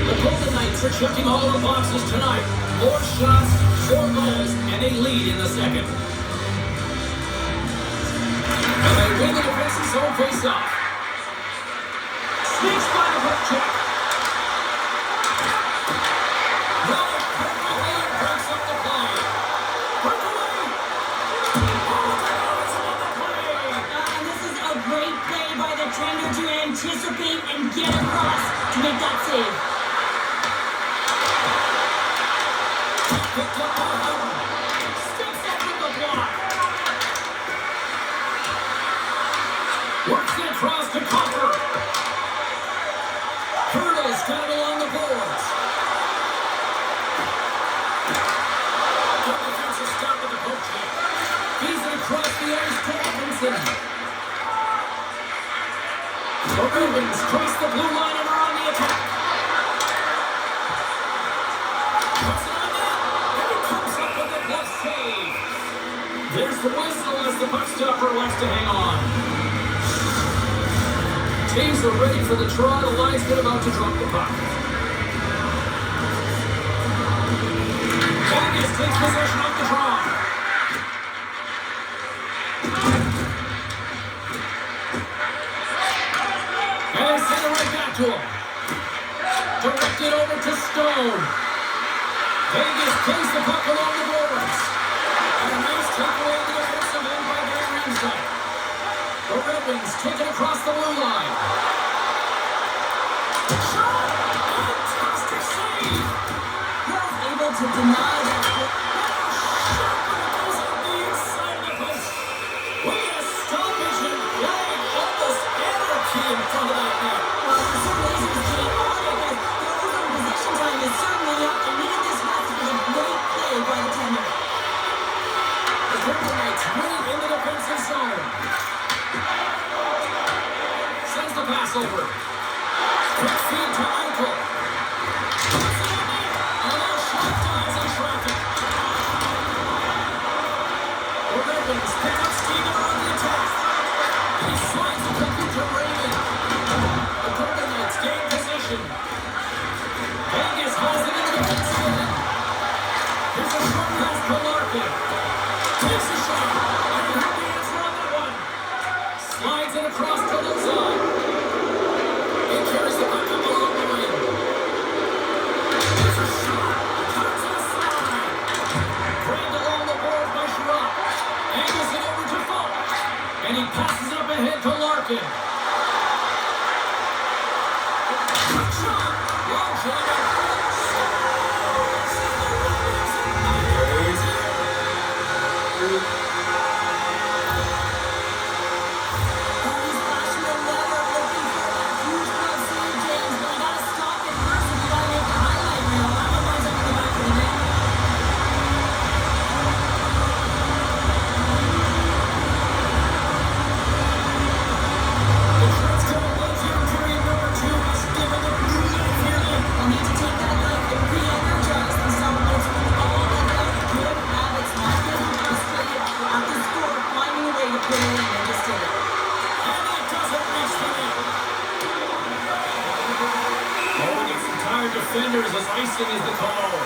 The Golden Knights are checking all the boxes tonight. More shots, 4 goals, and they lead in the second. And they win the defensive zone face-off. Sneaks by the hook check. Well, perfectly and breaks up the play. Break away. Oh, it's on the play. And this is a great play by the tender to end anticipate and get across to make that save. Picked up by Hutton. Steps up with the block. Works it across to Copper. Hurdles got it along the boards. Good defensive stop with the poke check. He's it across the ice to Edmondson. The Ravens cross the blue line and are on the attack. Puts it on net, and it comes up with a glove save. There's the whistle as the puck stopper elects to hang on. Teams are ready for the draw. The linesman about to drop the puck. Vegas takes possession of the draw. And they send it right back to him. Directed over to Stone. Vegas plays the puck along the boards. And a nice takeaway in the defensive end by Gary Ramsay. The Red Wings take it across the blue line. Shot! Fantastic save! Hill's able to deny that. Shot, but it goes on the inside of the post. Way to stoppage and flag. Almost anarchy in front of that net. Well, for some reason, it's chaotic as the overall possession time is certainly up, and needed this match was a great play by the tender. The Golden Knights winning in the defensive zone. Sends the pass over. Quick feed to Eichel. Puts it in there. And that shot dies in traffic. The Red Wings pick up steam and are on the attack. He slides it quickly to Raymond. The Golden Knights gain possession. Vegas hauls it in the defensive end. Here's a short pass to Larkin. Takes a shot. I don't have the answer on that one. Slides it across to Lazard. He carries the puck up along the wing. There's a shot. Cuts the slide. Grabbed along the board by Sherrod. Angles it over to Falk. And he passes up ahead to Larkin. Quick shot. Long shot. He's flashing the lever, looking for that huge glove save, James, but I gotta stop it first if you gotta make the highlight reel. Otherwise, I'm gonna go back to the net. The transfer late here, period number 2 has given the blue life here. They'll need to take that life and re-energize themselves with all of those good habits, not just frustrated after score, finding a way to put it in. They just did it. And it doesn't reach the net. Oh, against some tired defenders as icing is the call.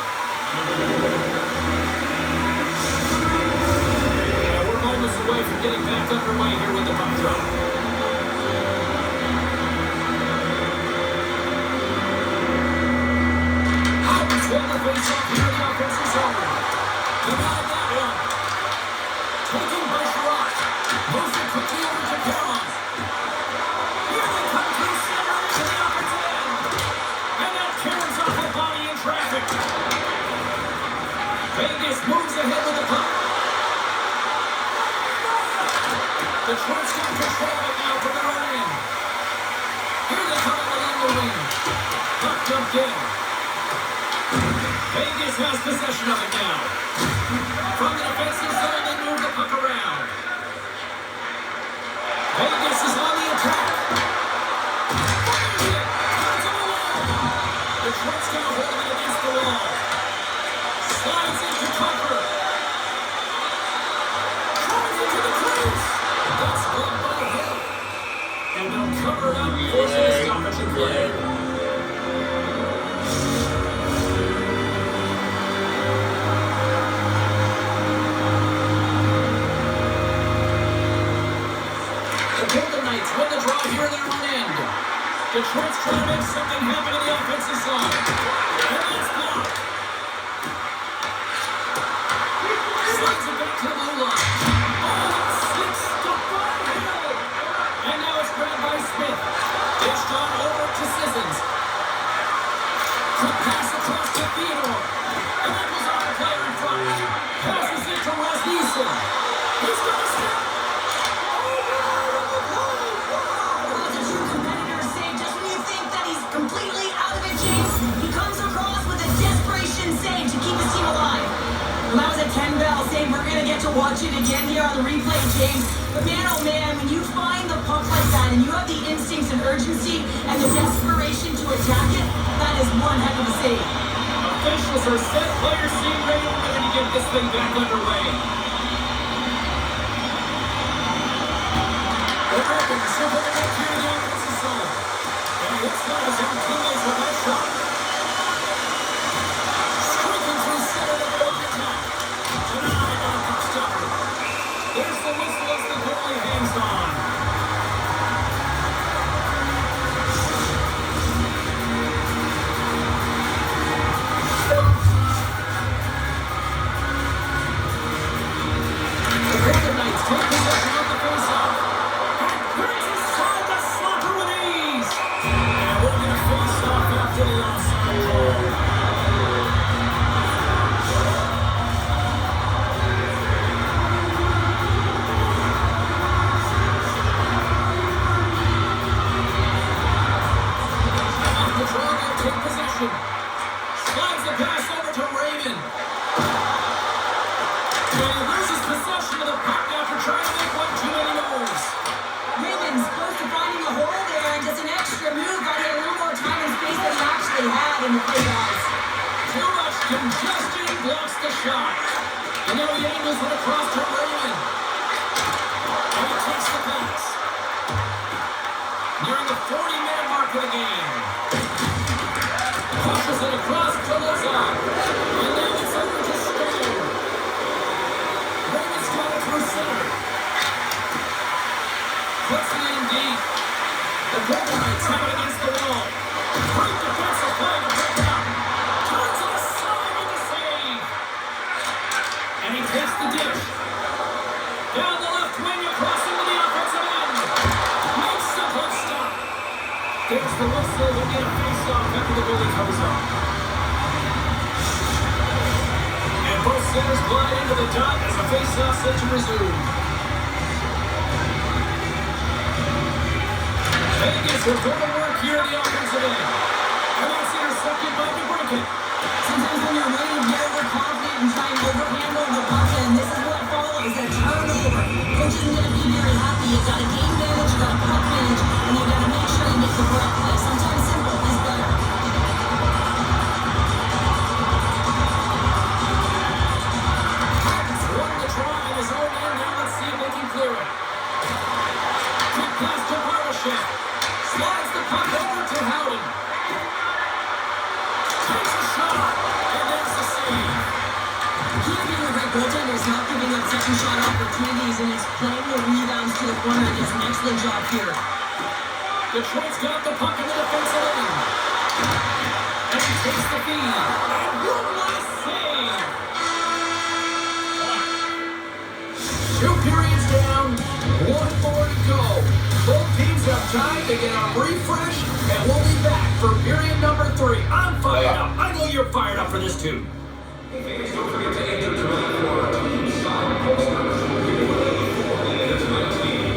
Yeah, we're moments away from getting back underway here with the puck drop. Howard's won the face-off here in the offensive zone. Denied that one. Taken by Sherrod. Moves it quickly over to Caron. Here they come through center into the offensive end. And that Caron's off the body in traffic. Vegas moves ahead with the puck. The Trots got control of it now from their own end. Here they come along the wing. Puck dumped in. Vegas has possession of it now. From the defensive zone, they move the puck around. Vegas is on the attack. Fires it. Turns it along. The Trots got a hold of it against the wall. Slides into cover. Drives into the crease. That's blocked by Hill. And they'll cover it up, forcing a stoppage in play. The Golden Knights win the draw here in their own end. Detroit's trying to make something happen in the offensive zone. And that's blocked. Slides it back to the blue line. Oh, slick stop by Hill. And now it's grabbed by Smith. Dished on over to Sissons. Quick pass across to Theodore. And that was on a player in front. Passes it to Rasmussen. He's going to stop. That's a true competitor save. Just when you think that he's completely out of it, James, he comes across with a desperation save to keep his team alive. Well, that was a 10-bell save. We're going to get to watch it again here on the replay, James. But man, oh man, when you find the puck like that and you have the instincts and urgency and the desperation to attack it, that is one heck of a save. Officials are set. Players seem ready to get this thing back underway. The Ravens are going to clear the offensive zone. And looks like his own teammates with that shot. Streaking through center to the open attack. Denied by the puck stopper. There's the whistle as the goalie hangs on. The Golden Knights take possession of the faceoff. Brings aside the slapper with ease. And we're going to face off after the offside goal. The draw will take possession. Slides the pass over to Raymond. And he loses possession of the puck after trying to make one too many moves. Raymond's close to finding a hole there and just an extra move. Got to get a little more time and space than he actually had in the playoffs. Too much congestion blocks the shot. And now he angles it across to Raymond. And he takes the pass. Nearing the 40-minute mark of the game. Pushes it across to Lazar. And now it's over to Stone. Raymond's got it through center. Puts it in deep. The Golden Knights have it against the wall. Great defensive play to break it up. Turns it aside with the save. And he takes the dish. Down the left wing across into the offensive end. Makes the puck stop. There's the whistle. We'll get a face-off after the goalie comes up. And both centers glide into the dot as the face-off set to resume. Vegas is going to work here in the offensive end. And that's intercepted by DeBrincat. Sometimes when you're really overconfident and trying to overhandle the puck, and this is what follows, a turnover. Coach isn't going to be very happy. You've got to game manage, you've got to puck manage, and you've got to make sure you make the correct play. Sometimes simple is better. He's won the try in his own end. Now let's see if they can clear it. Quick pass to Barbashev. Slides the puck over to Howden. Takes a shot. And there's the save. Keep being a great goaltender is not giving up second shot opportunities, and it's playing the rebounds to the corner and does an excellent job here. Detroit's got the puck in the defensive end. And he takes the feed. And one last save. 2 periods down. 1 more to go. Both teams have time to get a refresh, and we'll be back for period number 3. I'm fired up. I know you're fired up for this too. Don't forget to enter for team side post numbers will give away for the 19.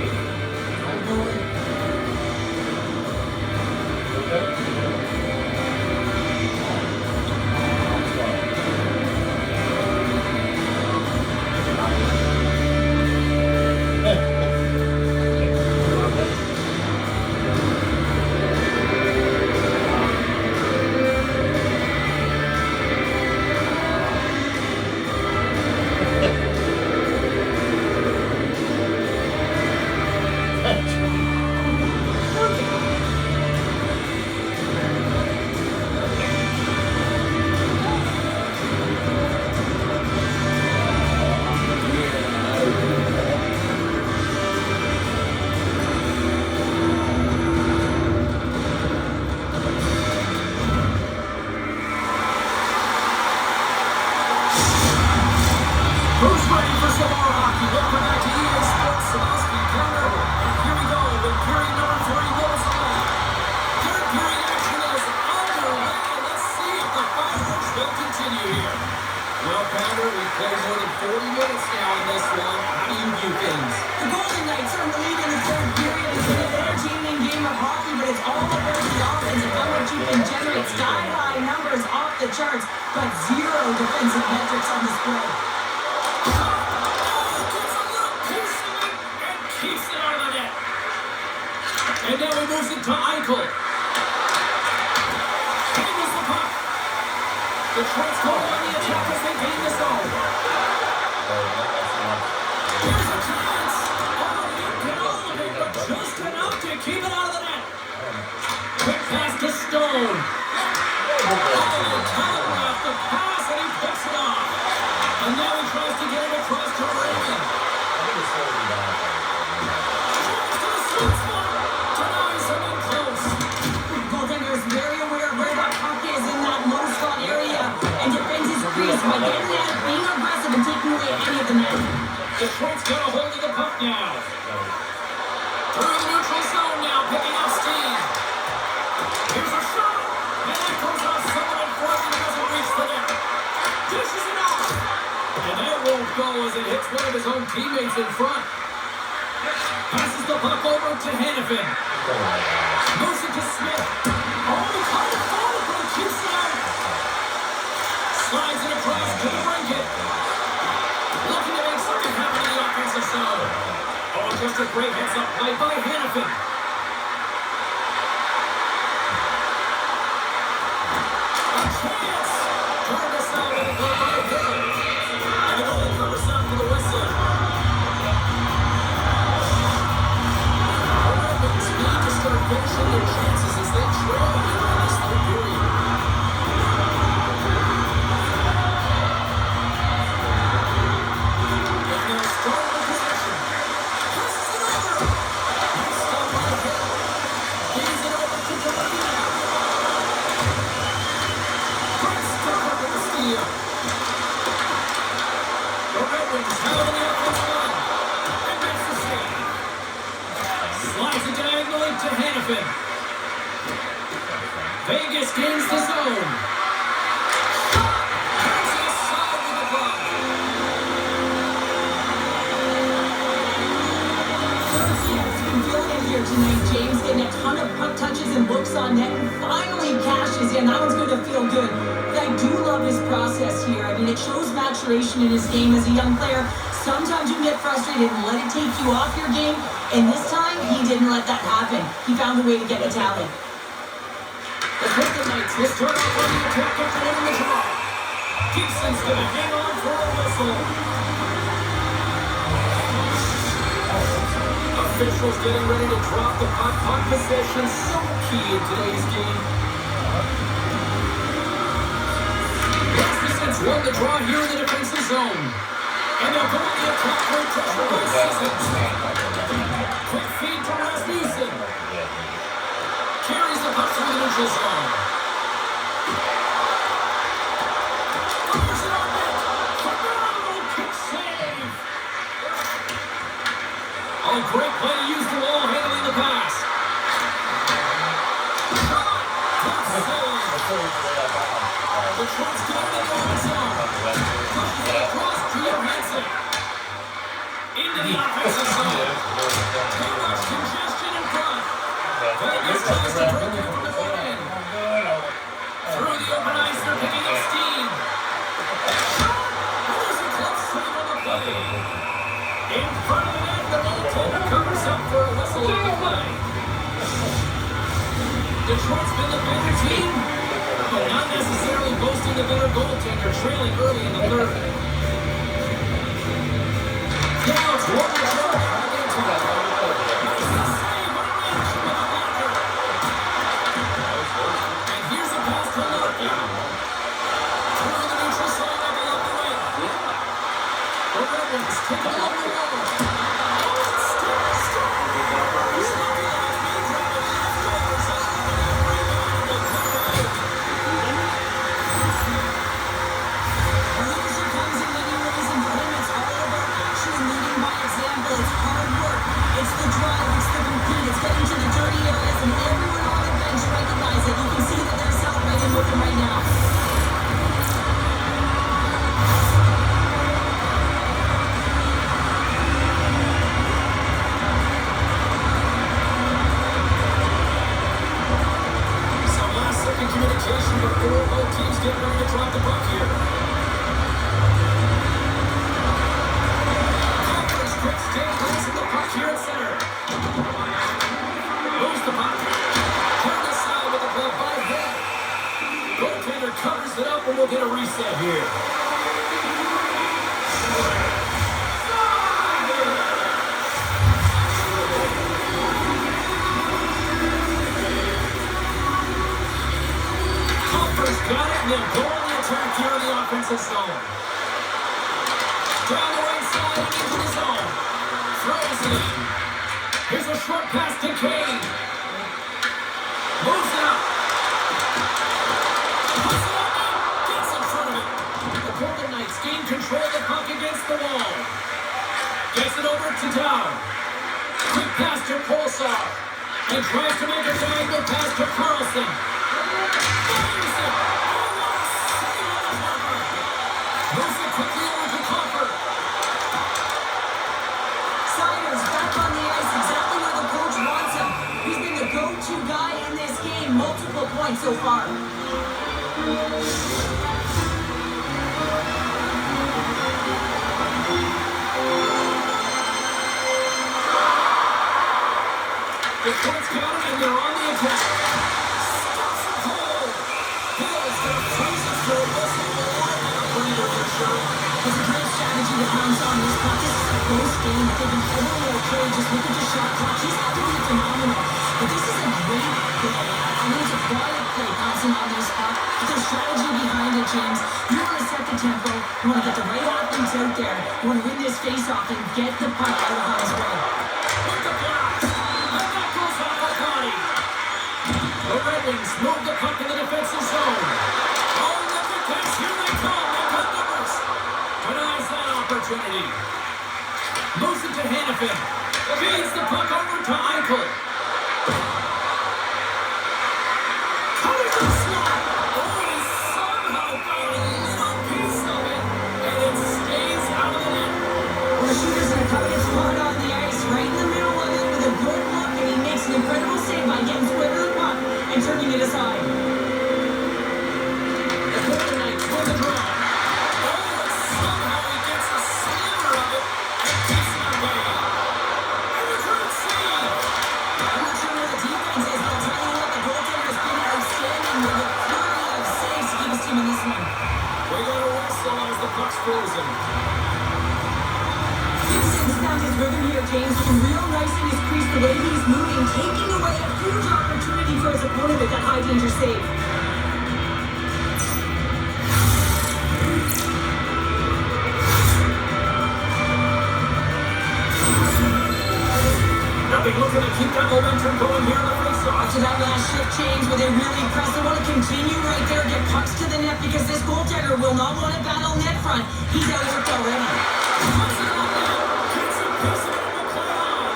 but zero defensive metrics on display. Gets a little piece of it and keeps it out of the net. And now he moves it to Eichel. Handles the puck. Detroit's going on the attack as they gain the zone. Here's a chance. Oh, you can elevate, but just enough to keep it out of the net. Quick pass to Stone. Oh, telegraph the pass, and he picks it off. And now he tries to get it across to Raymond. Tries to the sweet spot. Denies him in close. Goaltender is very aware of where that puck is in that low slot area and defends his crease by getting at it, being aggressive, and taking away any of the net. Detroit's got a hold of the puck now. Through the neutral zone now, picking up steam. Here's a shot. And that goes off someone in front and doesn't reach the net. Dishes it off. And that won't go as it hits one of his own teammates in front. Passes the puck over to Hannafin. Moves it to Smith. Oh, he caught it forward, but he keeps it out. Slides it across to the brinket. Looking to make something happen in the offensive zone. Oh, just a great heads-up play by Hannafin. A chance! Turned aside with a goal by Hill. And it only covers up for the whistle. The Ravens need to start finishing their chances as they trail here in this third period. And they'll start the possession. Passes it over. Nice stop by Hill. Gives it over to Delania. Great stop with the steal. The Red Wings have it on the offensive line. And that's the save. Slides it diagonally to Hannafin. Vegas gains the zone. Shot! Turns it aside with the glove. Yes, you can feel it here tonight. James getting a ton of puck touches and looks on net and finally cashes in. That one's going to feel good. But I do love his process here. I mean, it shows maturation in his game as a young player. Sometimes you can get frustrated and let it take you off your game. And this time, he didn't let that happen. He found a way to get the tally. The Clifton Knights will start off on the attack after winning the draw. Gibson's going to hang on for a whistle. Officials getting ready to drop the puck. Puck possession so key in today's game. Rasmussen's won the draw here in the defensive zone. And they'll go on the attack for pressure by Sissons. Quick feed to Rasmussen. Carries the puck through the neutral zone. Fires it on net. Phenomenal kick save. Oh, great play to use the wall, handling the pass. Shot. Tough save. Detroit's got it in the open zone. Pushes it across to Johansson. Into the offensive zone. Too much congestion in front. Vegas tries to break it from the front end. Through the open ice, they're picking up steam. Shot! And there's a close save on the play. In front of the net, the goaltender covers up for a whistle on the play. Detroit's been the better team, but not necessarily boasting the better goaltender, trailing early in the third. Now it's one Detroit. And here's a pass to Larkin. Through the neutral zone on the left wing. The Red Wings take it along the wall. Oh, it's still. He's looking at his knee drop and leftovers on the rebound. The comeback. Leadership comes in many ways, and for him it's all about actually leading by example. communication before both teams get ready to drop the puck here. Conference quick stick placing the puck here at center. Moves the puck. Turned aside with the glove by Head. Goaltender covers it up and we'll get a reset here. Got it, and they'll go on the attack here in the offensive zone. Down the right side and into the zone. Throws it in. Here's a short pass to Kane. Moves it up. Puts it up. Gets in front of it. The Golden Knights gain control of the puck against the wall. Gets it over to Dow. Quick pass to Kolsar. And tries to make a diagonal pass to Carlson. Fires it. Moves it quickly over to Copper. Siders back on the ice, exactly where the coach wants him. He's been the go-to guy in this game, multiple points so far. The points got it, and they're on the attack. Stops it cold. Bill's going to freeze it for a whistle. It's a great strategy to pounce on this puck. This is a close game. If they can hold a little trade, just look at the shot clock. He's absolutely phenomenal. But this is a great play. I mean, it's a quiet play pouncing on this puck. But there's strategy behind it, James. You want to set the tempo. You want to get the right athletes out there. You want to win this face-off and get the puck out of harm's way. With the blast. And that goes off the body. The Red Wings move the puck in the defensive zone. Oh, look at this. Here they come. They've got numbers. Denies that opportunity. Moves it to Hannafin. Feeds the puck over to Eichel. Coming to the slot. Oh, he somehow got a little piece of it. And it stays out of the net. Well, the shooter's in a coveted spot on the ice, right in the middle of it with a good look, and he makes an incredible save by getting square to the puck and turning it aside. The Golden Knights win the draw. Somehow he gets a sliver of it and keeps it away. And the great save. I'm not sure where the defense is, but I'll tell you what, the goaltender has been outstanding with a flurry of saves to keep his team in this one. We got a whistle as the puck's frozen. Houston's found his rhythm here, James, looking real nice in his crease, the way he's moving, taking away a huge opportunity for his opponent with that high-danger save. They're looking to keep that momentum going here in the face-off. After that last shift change where they really press, they want to continue right there, get pucks to the net because this goaltender will not want to battle net front. He's outworked already. Puts it on now. Gets a piece of it and will play on.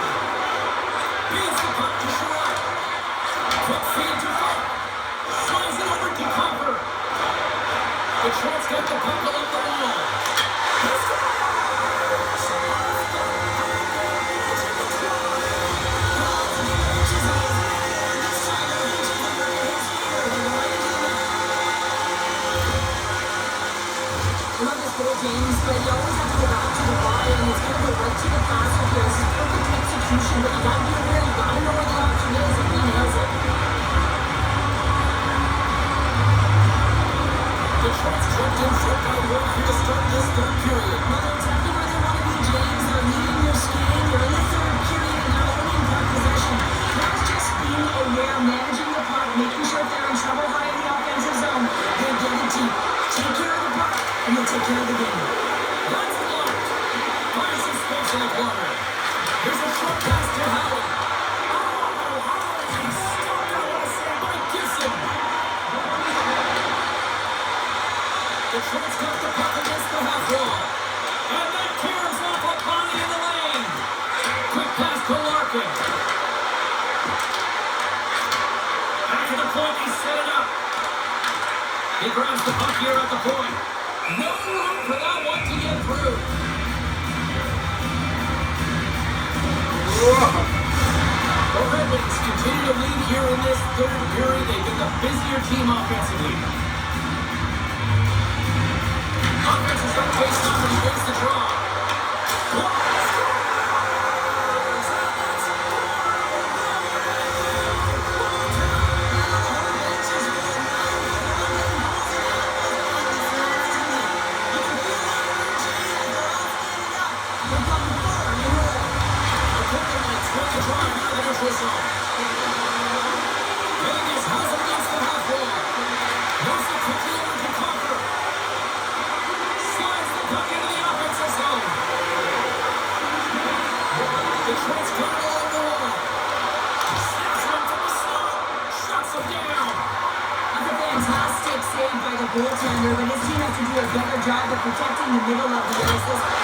Beats the puck to Sherrod. Quick feed to Falk. Slides it over to Copper. Detroit's got the puck along the wall. James, but you always have to go back to the body, and it's going to go right to the passer here. This is perfect execution, but you got to be aware, you got to know where the option is, and he nails it. Detroit's jumped in for by work here to start this third period. Well, they're exactly where they want to be, James. They're leading their skating. They're in the third period, and they're owning puck possession. Now it's just being aware, managing the puck, making sure if they're in trouble high in the offensive zone, they get it deep. Take care of the puck, and you'll take care of the game. That's blocked. Finds some space in the corner. Here's a short pass to Howard. Oh, Howard, he stopped it. What a save by Gibson. Detroit's got the puck against the half wall. And that caroms off a body in the lane. Quick pass to Larkin. Back to the point, he set it up. He grabs the puck here at the point. No room for that one to get through. The Red Wings continue to lead here in in this third period, they've been the busier team offensively. Offense is on face off and he makes the draw. Vegas has it against the half wall. Moves it quickly over to Conquer. Slides the puck into the offensive zone. Detroit's coming along the wall. Snaps one from the slot. Shuts him down. That's a fantastic save by the goaltender, but his team has to do a better job of protecting the middle of the ice.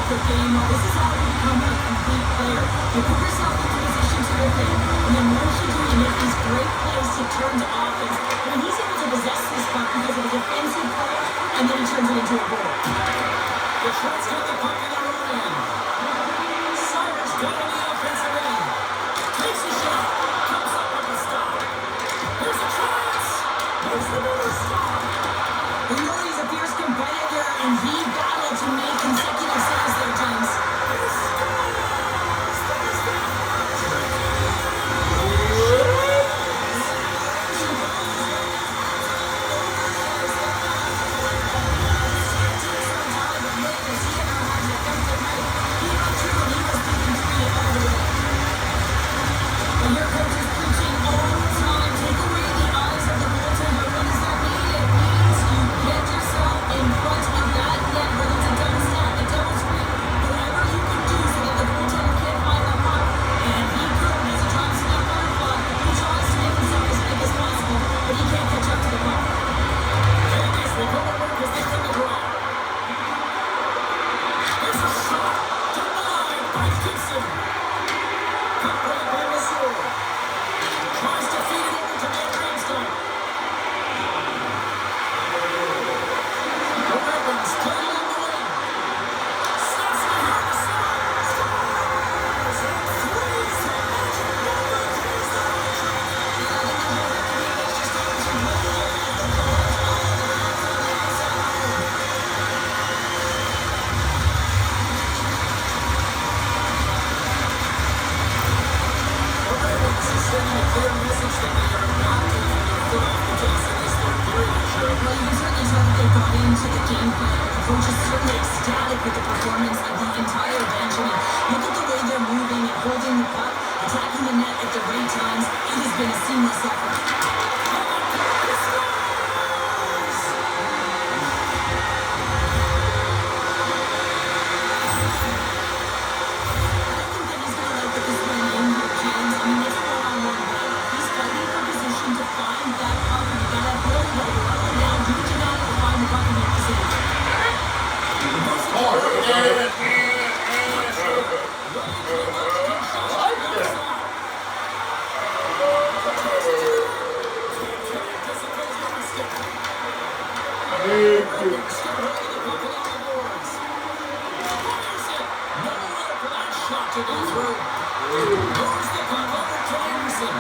This is how you become a complete player. You put yourself into position to defend, and then once you do, you make these great plays to turn to offense. When he's able to possess this puck because of a defensive play, and then he turns it into a goal. Detroit's got the puck in their own end. Cyrus got on the offensive end. Takes a shot. Comes up with a stop. Here's a chance. There's another stop. We know he's a fierce competitor, and he battled to make consecutive saves there, James. And your coach is preaching all the time. Take away the eyes of the goaltender. What does that mean? It means you get yourself in front of that net, whether it's a double snap, a double screen, whatever you can do so that the goaltender can't find that puck. And he could, as he tries to step on the puck, he tries to make himself as big as possible, but he can't catch up to the puck. Vegas will go to work as they win the draw. There's a shot. Denied by Gibson. Cut right by Missouri. Tries to feed it over to Matt Ramstein. The Ravens play along the wing. Snaps it here to center. Scores! Three's the magic number. Three's the The Ravens is sending a clear message that they are not taking their foot off the gas in this third period, Cheryl. Well, you can certainly tell that they got into the game plan. The coach is certainly ecstatic with the performance of the entire bench. I mean, look at the way they're moving and holding the puck, attacking the net at the right times. It has been a seamless effort. I think that he's going to like this one in here, James. I mean, it's a one-on-one battle. He's fighting for position to find that puck, and you got to hold it up and down, do what you got to find the puck and make the save. To go through. Moves the puck over to Anderson.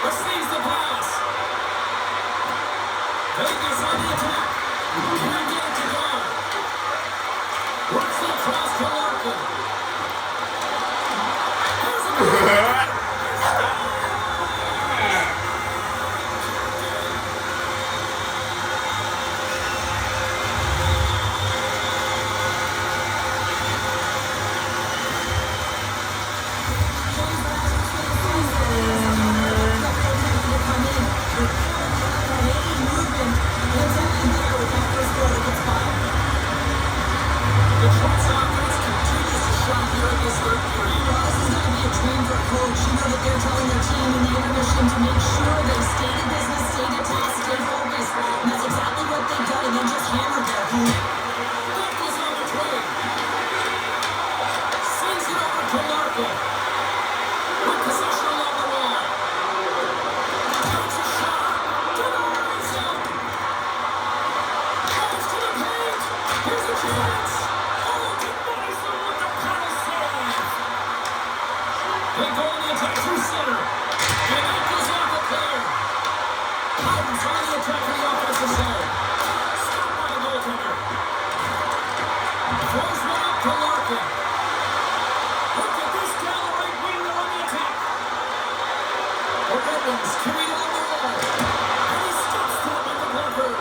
Receives the pass. Vegas on the attack. Can't get it to go. Works it across to Larkin. There's a Detroit's offense continues to shine here in this third period. Well, this is going to be a dream for a coach. You know that they're telling their team in the intermission to make sure they stay to business, stay to task, stay focused. And that's exactly what they've done, and then just hammered their opponent. That was on the play. Sends it over to Larkin. With the They go on the attack through center. And that goes off the clear. Howden's on the attack in the offensive zone. Stopped by the goaltender. Throws one up to Larkin. Look at this down the right wing. They're on the attack. The Red Wings carry it on the wall. And he stops to him at the blocker.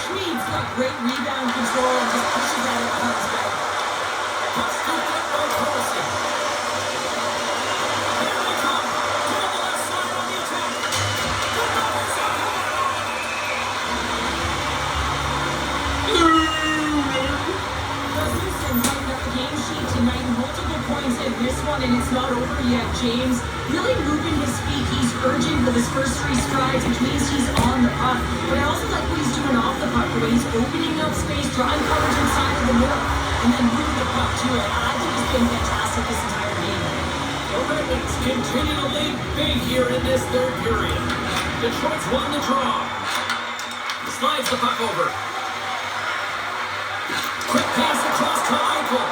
Schmid's got great rebound control and just pushes at it on his back. Puck scooped up by Carlson. Here they come. Down the left side on the attack. The Rebels are Rasmussen's lighting up the game sheet tonight. Multiple points in this one, and it's not over yet. James really moving his feet. He's urgent with his first 3 strides, which means he's on the puck. But I also like what he's doing off the puck, the way he's opening up space, drawing coverage inside of the middle, and then moving the puck to it. I think he's been fantastic this entire game. The Red Wings continue to lead big here in this third period. Detroit's won the draw. Slides the puck over. Quick pass across to Eichel.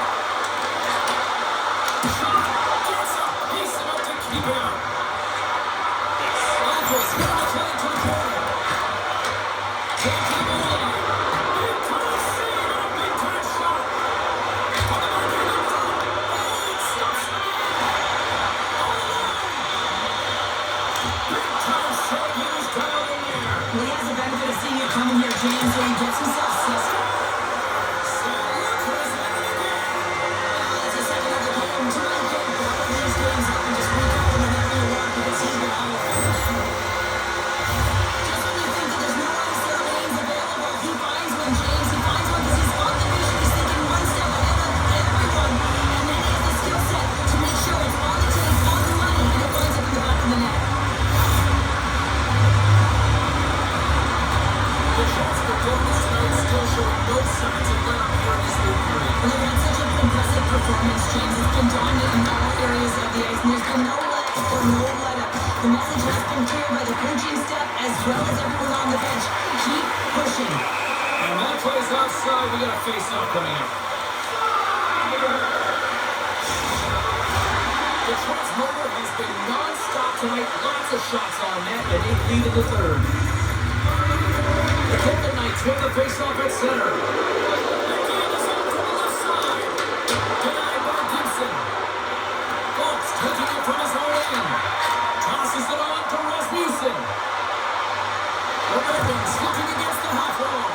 Shot. Gets up. Pacing up to keep it out. Eichel's got the play to the corner. Can't keep it alive. Big time save and a big time shot. On the mark in the front. Oh, it stops the man. All alone. Big time save. He was down in there. Well, he has the benefit of seeing it coming here, James, so he gets himself set. Outside, we got a face-off coming up. Detroit's motor has been non-stop tonight. Lots of shots on net, and they lead in the third. The Golden Knights win the face-off at center. The game is out to the left side. Denied by Gibson. Folks taking it from his own end. Tosses it on to Rasmussen. The Red Wings looking against the half wall.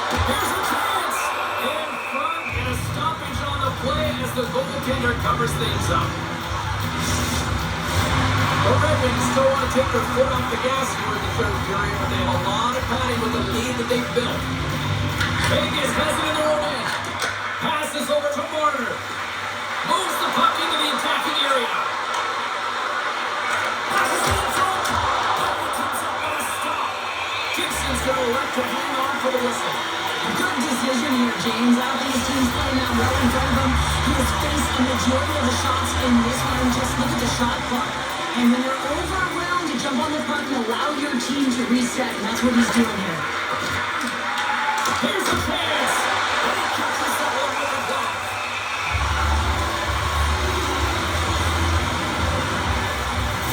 Here's a chance! In front, and a stoppage on the play as the goaltender covers things up. The Red Wings still want to take their foot off the gas here in the third period, but they have a lot of padding with the lead that they've built. Vegas has it in their own end. Passes over to Marner. Moves the puck into the attacking area. Passes it in front. Oh, it comes up with a stop. Gibson's going to elect to hang on for the whistle. Good decision here, James. I don't think his team's playing that well in front of him. He has faced a majority of the shots in this one. Just look at the shot clock. And when they're overwhelmed, you jump on the puck and allow your team to reset, and that's what he's doing here. Here's a chance. And he catches that one with a glove.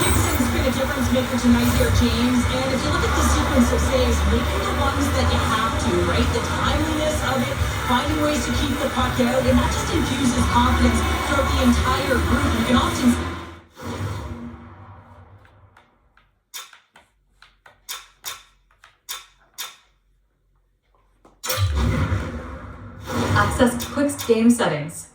Gibson's been a difference maker tonight here, James. And if you look at the sequence of saves, making the ones that you have to, right? The timeliness of it, finding ways to keep the puck out, and that just infuses confidence throughout the entire group. You can often access quick game settings.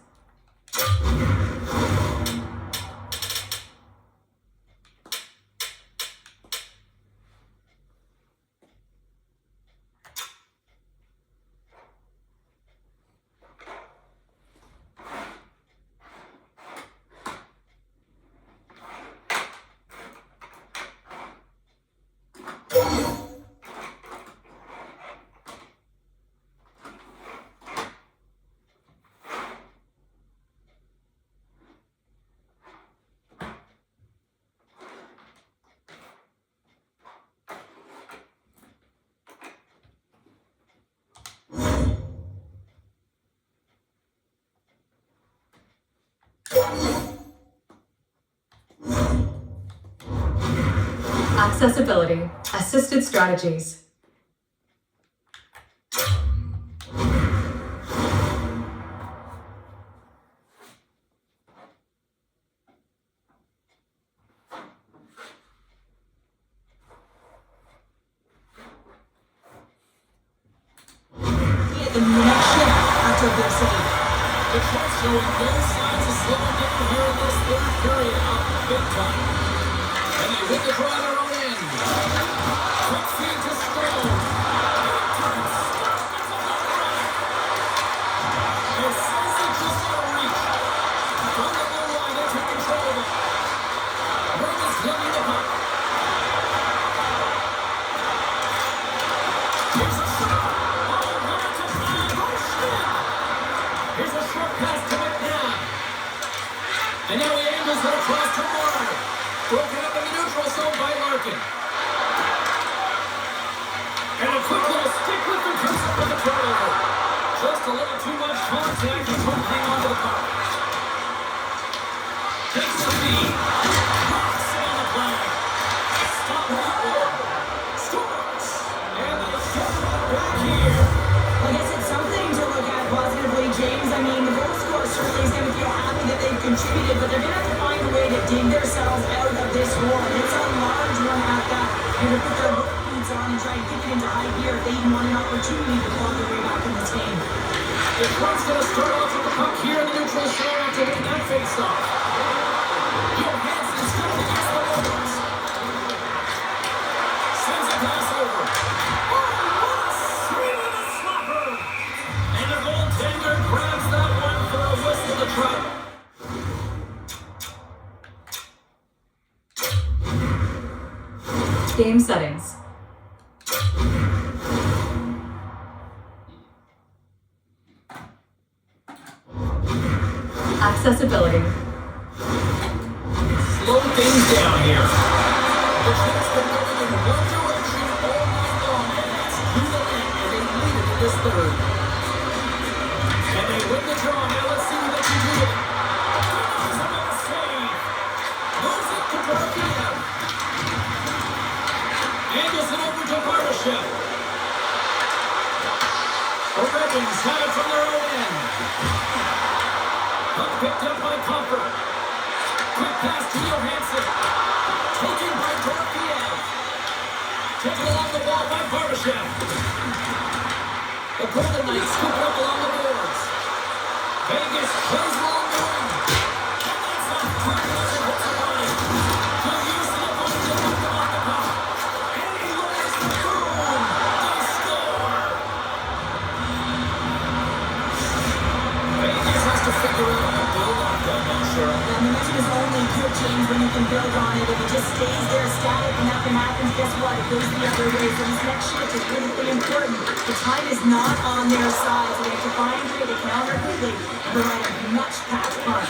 Accessibility, assisted strategies. The next shift after their save. The Jets showing no signs of slowing down here in this third period out big time. And they win the draw on their own end. Quick feed to Stone. It says it just out of reach. From the blue line, they took control of it. Ramos getting the puck. Here's a shot. Here's a short pass to McNabb. And now he angles it across to Marner. Broken up in the neutral zone by Larkin. And a quick little stick with the comes up with the turnover. Just a little too much contact and couldn't hang on to the puck. Takes the feed. Knocks it on the play. Stop that one. Scores. And they get it back here. I guess it's something to look at positively, James. I mean, the goal scorer certainly is going to feel happy that they've contributed, but they're going to have to find a way to dig themselves out of this war. It's a large run at that. They're going to put their work boots on and try and kick it into high gear if they even want an opportunity to claw their way back in this game. Detroit's going to start off with the puck here in the neutral zone after winning that face-off. Johansson's going against the Rovers. Sends a pass over. Goaltender grabs that one for a whistle to try. Game settings. Accessibility. Slow things down here. The Jets have been going in one direction all night long, and that's to the end, and they lead it in this third. And they win the draw. Now let's see what they can do with it. There's another save. Moves it to Barbiev. Angles it over to Barbashev. The Red Wings have it from their own end. Puck picked up by Comfort. Quick pass to Johansson. Taken by Barbiev. Taken along the wall by Barbashev. The Golden Knights scoop it up along the boards. Vegas plays along the wing. And that's off. Carter hits the line. He'll use the opponent to knock him off the puck. And he lowers the boom. They score. Vegas has to figure out how to build off that one, Cheryl. And momentum is only good, James, when you can build on it. If it just stays there static and nothing happens, guess what? It goes the other way. So this next shift is really important. The time is not on their side, so they have to find a way to counter quickly and provide a much-packed punch.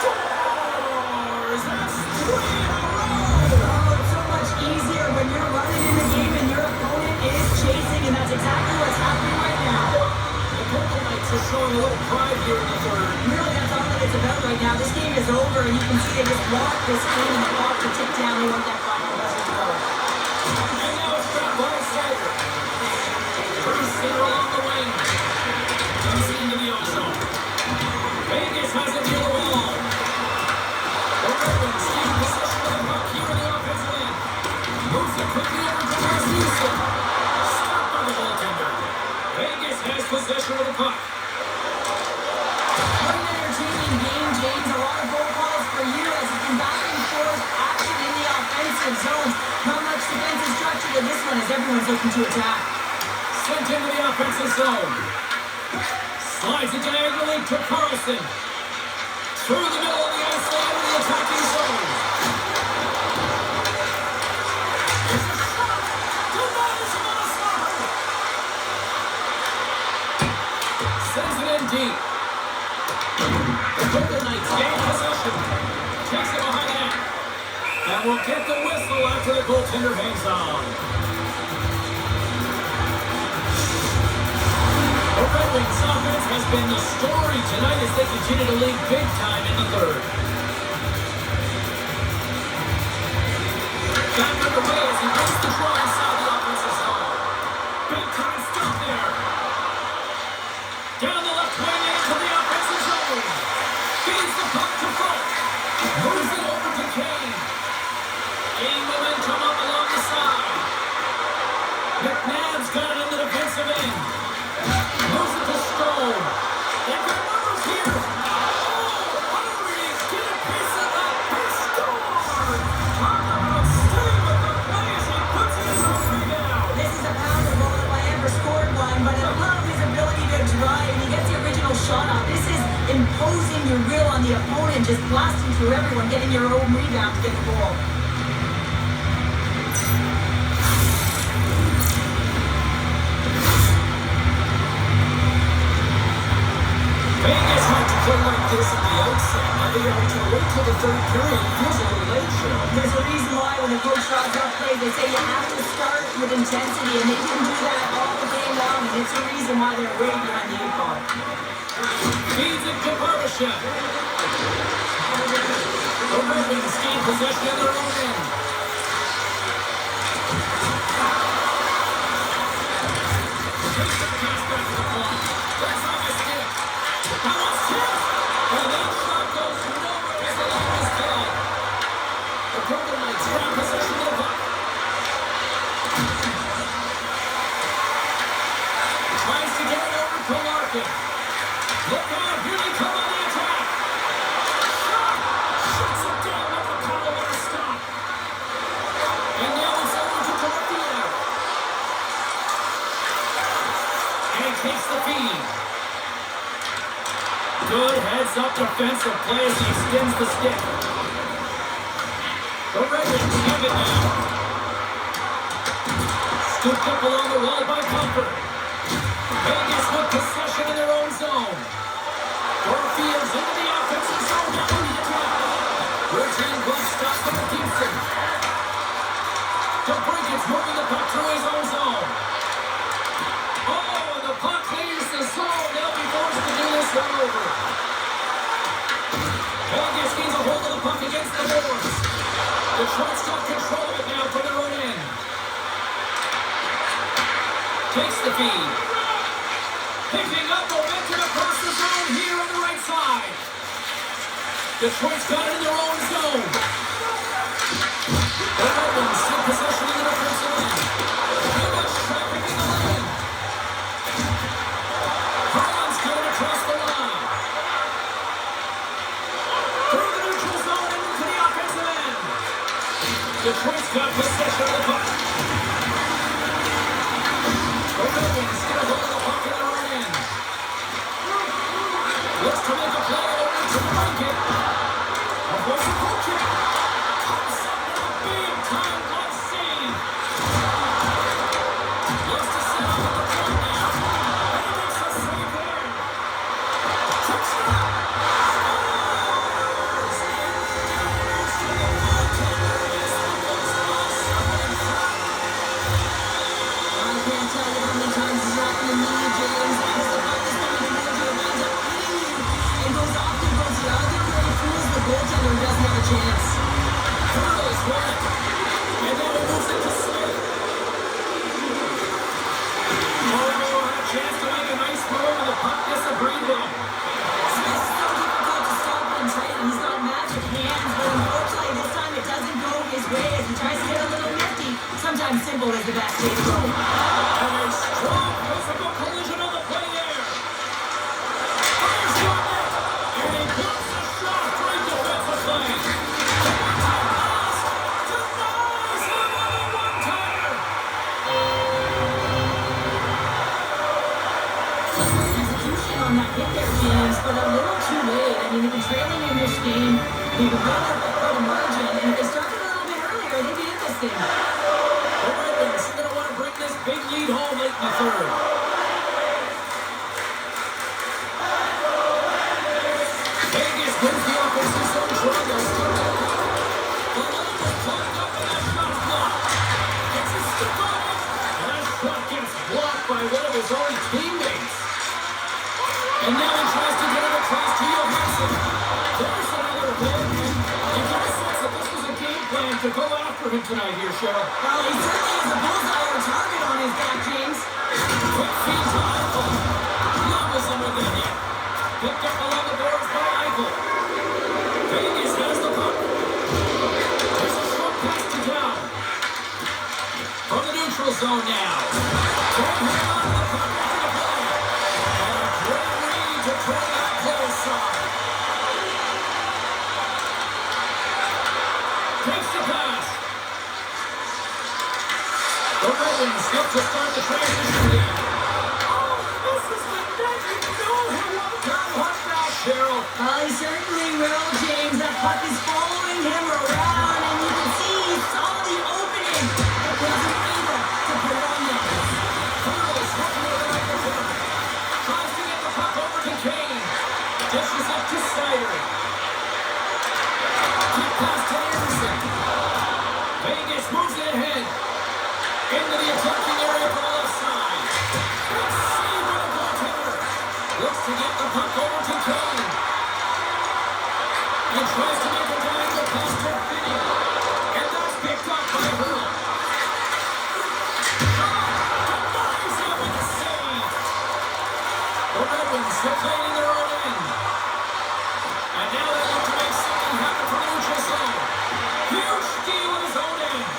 Scores! That's 3 in a row! Oh, it's so much easier when you're running in the game and your opponent is chasing, and that's exactly what's happening right now. The Golden Knights are showing a little pride here in the third. Really, that's all that it's about right now. This game is over, and you can see they just want this game and the clock to tick down. They want that final buzzer to go. And now it's got by Snyder. First center along the wing. Comes into the ozone. Vegas has it near the wall. The Red Wings keep possession of the puck here in the offensive end. Moves it quickly over to Rasmussen. Stopped by the goaltender. Vegas has possession of the puck. What an entertaining game, James. A lot of goal calls for you as it's been back and forth action in the offensive zones. Not much defensive structure to this one as everyone's looking to attack. Sent into the offensive zone. Slides it diagonally to Carlson. Through the middle of the ice line into the attacking zone. Here's a shot. Denies him on a stopper. Sends it in deep. The Golden Knights gain possession. Takes it behind that. And will get the whistle after the goaltender hangs on. The Red Wings offense has been the story tonight as they continue to lead big time in the third. back underway as he makes the draw inside the offensive zone. Big time stop there. Down the left wing into the offensive zone. Feeds the puck to Falk. Moves it over to Kane. Gain momentum up along the side. McNabb's got it in the defensive end. Moves it to Stone. They've got numbers here. Oh, Henry is going to piece it up. He scored. Talk about staying with the play as he puts it in his own rebound. This is a power goal if I ever scored one, but I love his ability to drive. He gets the original shot off. This is imposing your will on the opponent, just blasting through everyone, getting your own rebound to get the goal. Vegas had to play like this at the outset. Now they have to wait till the third period. It feels a little late, Cheryl. There's a reason why when the coach draws up plays, they say you have to start with intensity, and they didn't do that all the game long, and it's the reason why they're way behind the 8 ball. Feeds it to Barbashev. The Ravens gain possession of their own end. Takes the pass back to the block. That's off his stick. Now it's tipped. And that shot goes nowhere as the line is called. The Golden Knights grab possession of the puck. Tries to get it over to Larkin. Look out, here they come on the attack. Shot! Shuts it down with the Colorado stop. And now it's over to Dorothea. And he takes the feed. Good heads-up defensive play as he extends the stick. The Ravens have it now. Scooped up along the wall by Comfort. Vegas with possession in their own zone. Dorfield's into the offensive zone now on the attack. Routine glove stop from Gibson. DeBrinket's moving the puck through his own zone. Oh, and the puck clears the zone. They'll be forced to do this one over. Vegas gains a hold of the puck against the boards. Detroit's got control of it now from their own end. Takes the feed. Picking up momentum across the zone here on the right side. Detroit's got it in their own zone. The Ravens take possession in the defensive end. Too much traffic in the lane. Harlan's coming across the line. Through the neutral zone and into the offensive end. Detroit's got possession of the puck. The Ravens get a hold of the puck in their own end. Looks to make a play over to Blanket. Avoids a goal kick. Comes up with a big time glove save. Looks to set up at the point now. And he makes a save there. Touchdown. I can't tell you how many times he's not going to need James. As the puck is coming towards you, it winds up hitting you. And goes off and goes the other way. Fools the goaltender, who doesn't have a chance. Hurdles one. And then he moves it to Smith. Oh, a chance to make a nice move, and the puck disagreed with him. Smith's so difficult to stop and trade. He's got magic hands, but unfortunately this time it doesn't go his way as he tries to get a little nifty. Sometimes simple is the best way to go. And a strong physical collision on the play there. Fires one net, and he blocks the shot. Great defensive play. Pass denies him on a one-timer. Execution on that hit there, James, but a little too late. I mean, they've been trailing in this game. They've been running up by quite a margin, and if they started a little bit earlier, they'd be in this thing. The Ravens are going to want to bring this big lead home late in the third. Vegas wins the offensive zone draw. They'll start the puck. The line was plugged up, and that shot is blocked. Gets his stick on it, and that shot gets blocked by one of his own teammates. And now he tries to get it across to Johansson. There's another hit. You get a sense that this was a game plan to go after for him tonight here, Cheryl. Well, he certainly has a bullseye or target on his back, James. Quick feed to Eichel. Robinson with the hit. Picked up along the boards by Eichel. Vegas has the puck. There's a short pass to Down. From the neutral zone now. Throwing him on the puck after the play. And a great read to turn that play aside. Takes the pass. The Ravens look to start the transition lead. Oh, this is the night you know who will come. Watch that, Cheryl. Well, he certainly will, James. That puck is following him around, and you can see he saw the opening. But wasn't able to put it on net. Hurdles working over the right corner. Tries to get the puck over to Kane. Dishes up to Snyder. Quick pass to Anderson. Vegas moves it ahead. Into the attacking area from the left side. Good save by the goaltender. Looks to get the puck over to Kane. And tries to make a diagonal pass to Finney. And that's picked up by Hurdle. Denies him with the save. The Red Wings still playing in their own end. And now they look to make something happen from the neutral zone. Huge steal in his own end.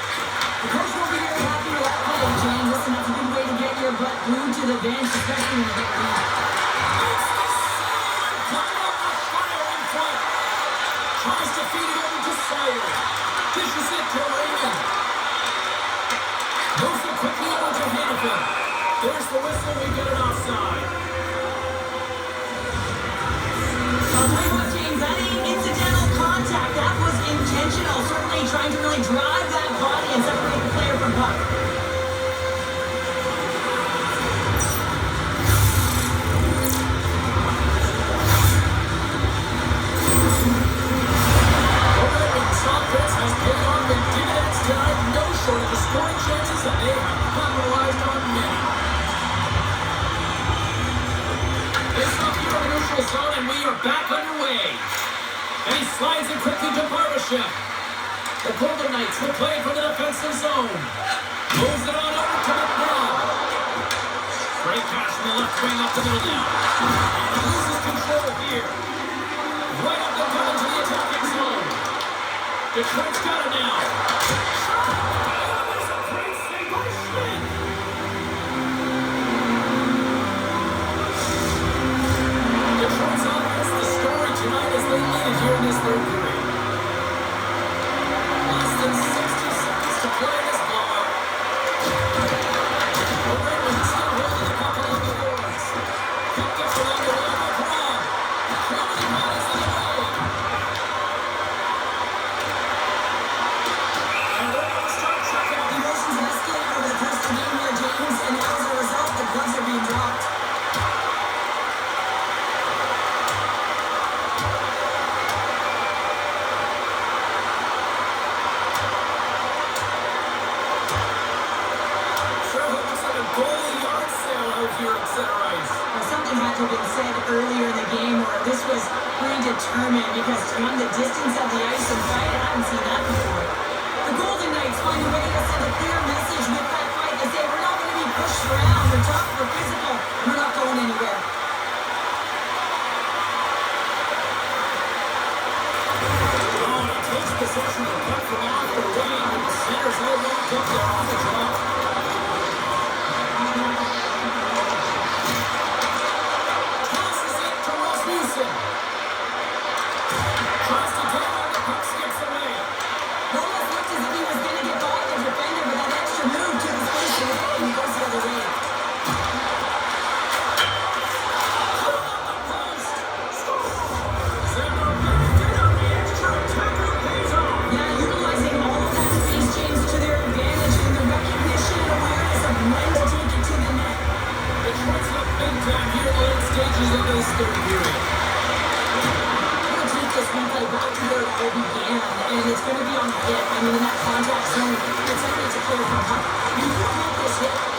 The coach will be very happy with that play, James. Listen, that's a good way to get your butt glued to the bench, especially when you get beat. It's the save and coming up with fire in front. Tries to feed it over to Snyder. Dishes it to Raymond. Moves it quickly over to Hannafin. There's the whistle. We get an offside. I'll tell you what, James, that ain't incidental contact. That was intentional. Certainly trying to really drive that body and separate the player from puck. The Ravens offense has paid off in dividends tonight. No shortage of scoring chances, and they have capitalized on many. It's up here in the neutral zone, and we are back underway. And he slides it quickly to Barbashev. The Golden Knights will play from the defensive zone. Moves it on over to McNabb. Great pass from the left wing up the middle now. And he loses control here. Right up the gut into the attacking zone. Detroit's got it now. There's a great save by Schmidt. Detroit's offense the story tonight as they lead it here in this third period. Less than 60 seconds to play this blowout. The Ravens still holding the puck along the boards. Puck gets along the wall by Braun. Nobody matters in the way. And they're going to start checking out the Emotions have escalated over the course of the game here, James, and as a result, the gloves are being dropped. goalie yard sale out here at center ice. Well, something had to have been said earlier in the game where this was predetermined because from the distance of the ice and fight, I haven't seen that before. The Golden Knights find a way to send a clear message with that fight. They say, we're not going to be pushed around. We're tough, we're physical, we're not going anywhere. Oh, he takes possession of the puck from off the wing, and the center's all locked up there off the draw. Tosses it to Rasmussen. Tries to take on the puck, skips away. Almost looked as if he was going to get by the defender, but that extra move took his place in the game and he goes the other way. Yeah, utilizing all of that space change to their advantage and the recognition and awareness of when to take it to the net. Detroit's up big time here in the late stages of this third period. We're going to take this replay back to where it all began, and it's going to be on the hit. I mean, in that contact zone, it's something to clear from puck. You don't want this hit.